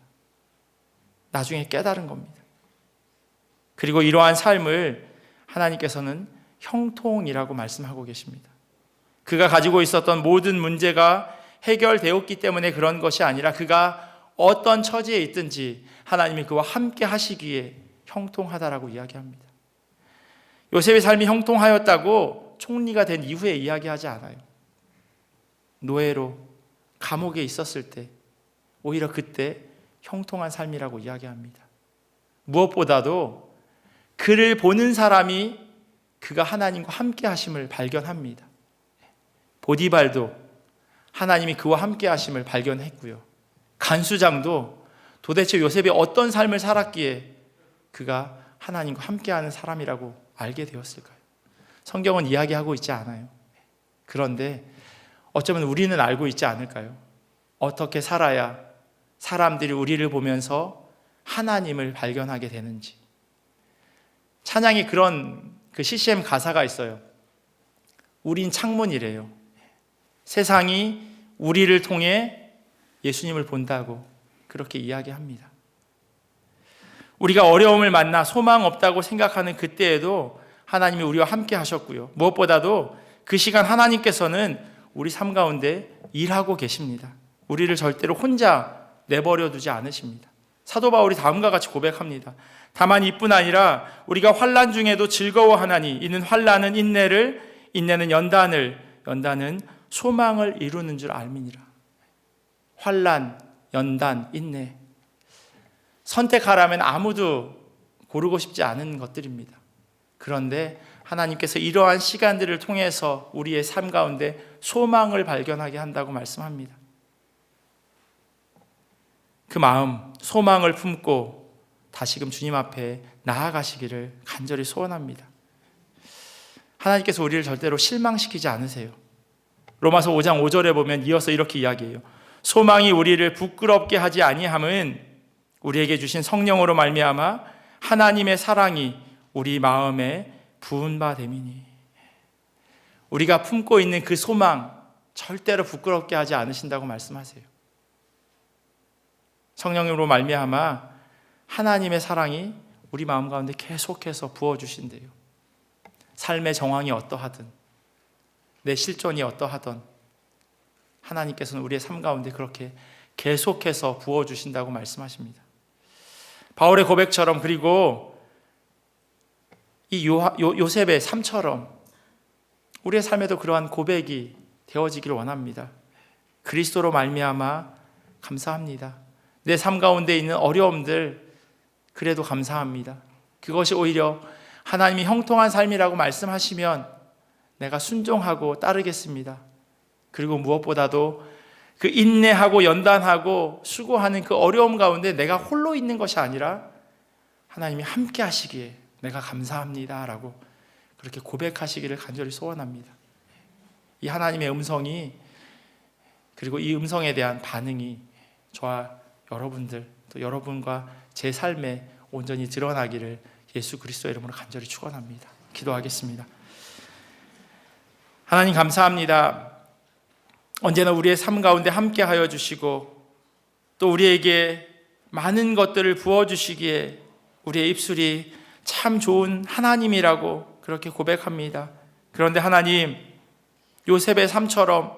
나중에 깨달은 겁니다. 그리고 이러한 삶을 하나님께서는 형통이라고 말씀하고 계십니다. 그가 가지고 있었던 모든 문제가 해결되었기 때문에 그런 것이 아니라 그가 어떤 처지에 있든지 하나님이 그와 함께 하시기에 형통하다라고 이야기합니다. 요셉의 삶이 형통하였다고 총리가 된 이후에 이야기하지 않아요. 노예로 감옥에 있었을 때 오히려 그때 형통한 삶이라고 이야기합니다. 무엇보다도 그를 보는 사람이 그가 하나님과 함께 하심을 발견합니다. 보디발도 하나님이 그와 함께 하심을 발견했고요. 간수장도 도대체 요셉이 어떤 삶을 살았기에 그가 하나님과 함께하는 사람이라고 알게 되었을까요? 성경은 이야기하고 있지 않아요. 그런데 어쩌면 우리는 알고 있지 않을까요? 어떻게 살아야 사람들이 우리를 보면서 하나님을 발견하게 되는지. 찬양에 그런 그 CCM 가사가 있어요. 우린 창문이래요. 세상이 우리를 통해 예수님을 본다고 그렇게 이야기합니다. 우리가 어려움을 만나 소망 없다고 생각하는 그때에도 하나님이 우리와 함께 하셨고요. 무엇보다도 그 시간 하나님께서는 우리 삶 가운데 일하고 계십니다. 우리를 절대로 혼자 내버려 두지 않으십니다. 사도 바울이 다음과 같이 고백합니다. 다만 이뿐 아니라 우리가 환난 중에도 즐거워하나니 이는 환난은 인내를, 인내는 연단을, 연단은 소망을 이루는 줄 알미니라. 환난, 연단, 인내. 선택하라면 아무도 고르고 싶지 않은 것들입니다. 그런데 하나님께서 이러한 시간들을 통해서 우리의 삶 가운데 소망을 발견하게 한다고 말씀합니다. 그 마음, 소망을 품고 다시금 주님 앞에 나아가시기를 간절히 소원합니다. 하나님께서 우리를 절대로 실망시키지 않으세요. 로마서 5장 5절에 보면 이어서 이렇게 이야기해요. 소망이 우리를 부끄럽게 하지 아니함은 우리에게 주신 성령으로 말미암아 하나님의 사랑이 우리 마음에 부은 바 됨이니. 우리가 품고 있는 그 소망 절대로 부끄럽게 하지 않으신다고 말씀하세요. 성령으로 말미암아 하나님의 사랑이 우리 마음 가운데 계속해서 부어주신대요. 삶의 정황이 어떠하든 내 실존이 어떠하든 하나님께서는 우리의 삶 가운데 그렇게 계속해서 부어주신다고 말씀하십니다. 바울의 고백처럼, 그리고 이 요셉의 삶처럼 우리의 삶에도 그러한 고백이 되어지기를 원합니다. 그리스도로 말미암아 감사합니다. 내 삶 가운데 있는 어려움들 그래도 감사합니다. 그것이 오히려 하나님이 형통한 삶이라고 말씀하시면 내가 순종하고 따르겠습니다. 그리고 무엇보다도 그 인내하고 연단하고 수고하는 그 어려움 가운데 내가 홀로 있는 것이 아니라 하나님이 함께 하시기에 내가 감사합니다 라고 그렇게 고백하시기를 간절히 소원합니다. 이 하나님의 음성이, 그리고 이 음성에 대한 반응이 저와 여러분들, 또 여러분과 제 삶에 온전히 드러나기를 예수 그리스도의 이름으로 간절히 축원합니다. 기도하겠습니다. 하나님 감사합니다. 언제나 우리의 삶 가운데 함께하여 주시고 또 우리에게 많은 것들을 부어주시기에 우리의 입술이 참 좋은 하나님이라고 그렇게 고백합니다. 그런데 하나님, 요셉의 삶처럼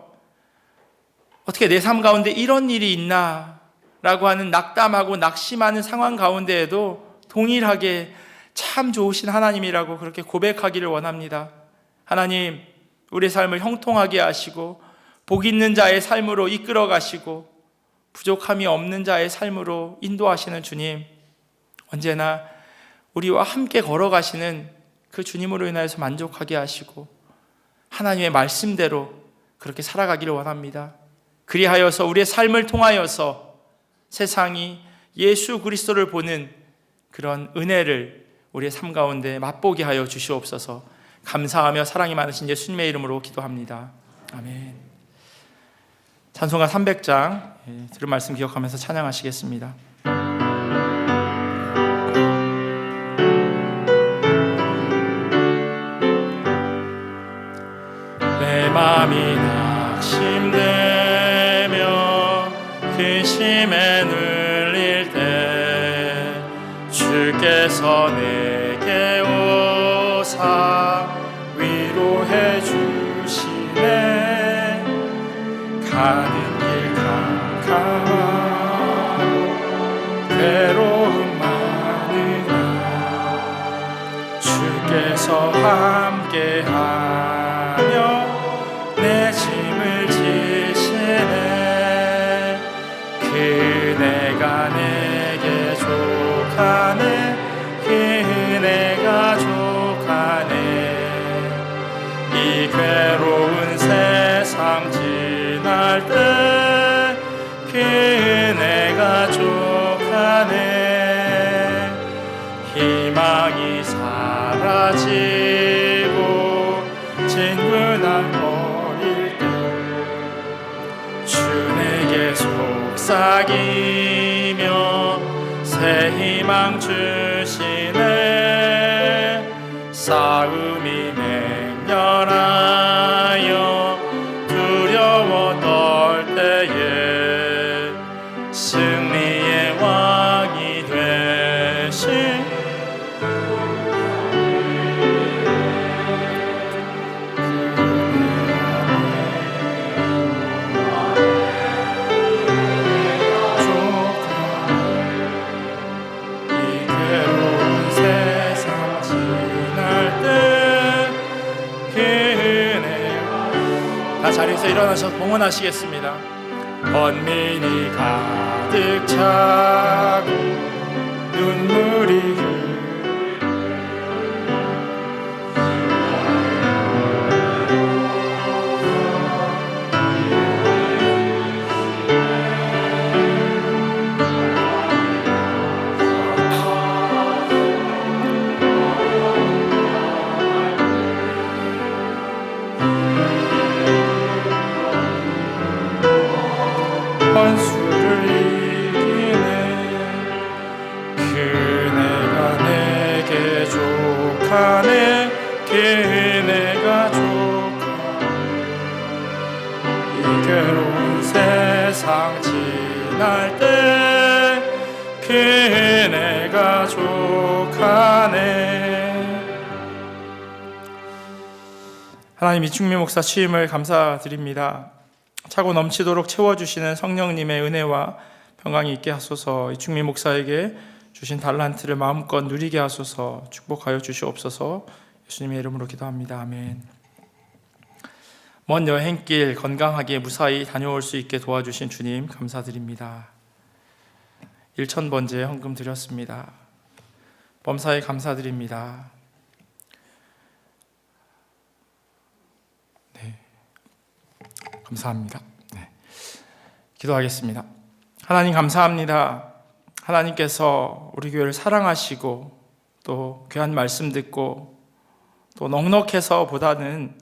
어떻게 내 삶 가운데 이런 일이 있나 라고 하는 낙담하고 낙심하는 상황 가운데에도 동일하게 참 좋으신 하나님이라고 그렇게 고백하기를 원합니다. 하나님, 우리의 삶을 형통하게 하시고 복 있는 자의 삶으로 이끌어 가시고 부족함이 없는 자의 삶으로 인도하시는 주님, 언제나 우리와 함께 걸어가시는 그 주님으로 인하여서 만족하게 하시고 하나님의 말씀대로 그렇게 살아가기를 원합니다. 그리하여서 우리의 삶을 통하여서 세상이 예수 그리스도를 보는 그런 은혜를 우리의 삶 가운데 맛보게 하여 주시옵소서. 감사하며 사랑이 많으신 예수님의 이름으로 기도합니다. 아멘. 찬송가 300장 들은 말씀 기억하면서 찬양하시겠습니다. 내 맘이 낙심되며 근심에 눌릴 때 주께서 내게 오사 위로해 주시네. 가는 길 캄캄하고 괴로움 많으나 주께서 함께하며 내 짐을 지시네. 그네가 내게 족하네. 그네가 족하네. 이 괴로운 세상 지날 때 그네가 족하네. 희망이 사라지고 진군함거릴 때 주 내게 속삭이며 새 희망 주시네. 싸움이 맹렬하여 두려워 떨 때에 승리의 왕이 되신 자리에서 일어나셔서 봉헌하시겠습니다. 번민이 가득 차고 눈물이 지날 때 그 은혜가 족하네. 하나님, 이충미 목사 취임을 감사드립니다. 차고 넘치도록 채워주시는 성령님의 은혜와 평강이 있게 하소서. 이충미 목사에게 주신 달란트를 마음껏 누리게 하소서. 축복하여 주시옵소서. 예수님의 이름으로 기도합니다. 아멘. 먼 여행길 건강하게 무사히 다녀올 수 있게 도와주신 주님 감사드립니다. 1,000번째 헌금 드렸습니다. 범사에 감사드립니다. 네, 감사합니다. 네, 기도하겠습니다. 하나님 감사합니다. 하나님께서 우리 교회를 사랑하시고 또 귀한 말씀 듣고 또 넉넉해서 보다는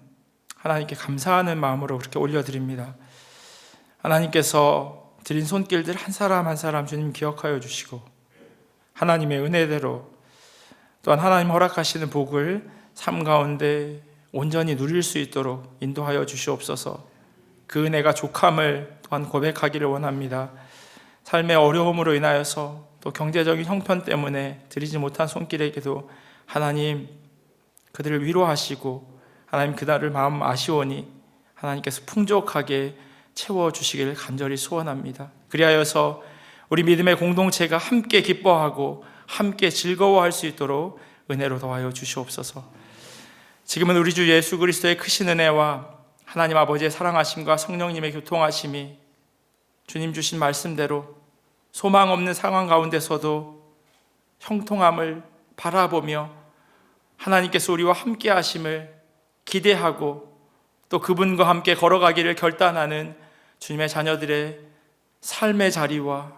하나님께 감사하는 마음으로 그렇게 올려드립니다. 하나님께서 드린 손길들 한 사람 한 사람 주님 기억하여 주시고 하나님의 은혜대로 또한 하나님 허락하시는 복을 삶 가운데 온전히 누릴 수 있도록 인도하여 주시옵소서. 그 은혜가 족함을 또한 고백하기를 원합니다. 삶의 어려움으로 인하여서 또 경제적인 형편 때문에 드리지 못한 손길에게도 하나님 그들을 위로하시고 하나님 그날을 마음 아쉬워니 하나님께서 풍족하게 채워주시기를 간절히 소원합니다. 그리하여서 우리 믿음의 공동체가 함께 기뻐하고 함께 즐거워할 수 있도록 은혜로 더하여 주시옵소서. 지금은 우리 주 예수 그리스도의 크신 은혜와 하나님 아버지의 사랑하심과 성령님의 교통하심이 주님 주신 말씀대로 소망 없는 상황 가운데서도 형통함을 바라보며 하나님께서 우리와 함께 하심을 기대하고 또 그분과 함께 걸어가기를 결단하는 주님의 자녀들의 삶의 자리와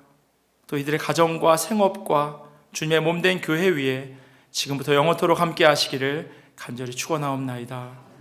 또 이들의 가정과 생업과 주님의 몸된 교회 위에 지금부터 영원토록 함께 하시기를 간절히 축원하옵나이다.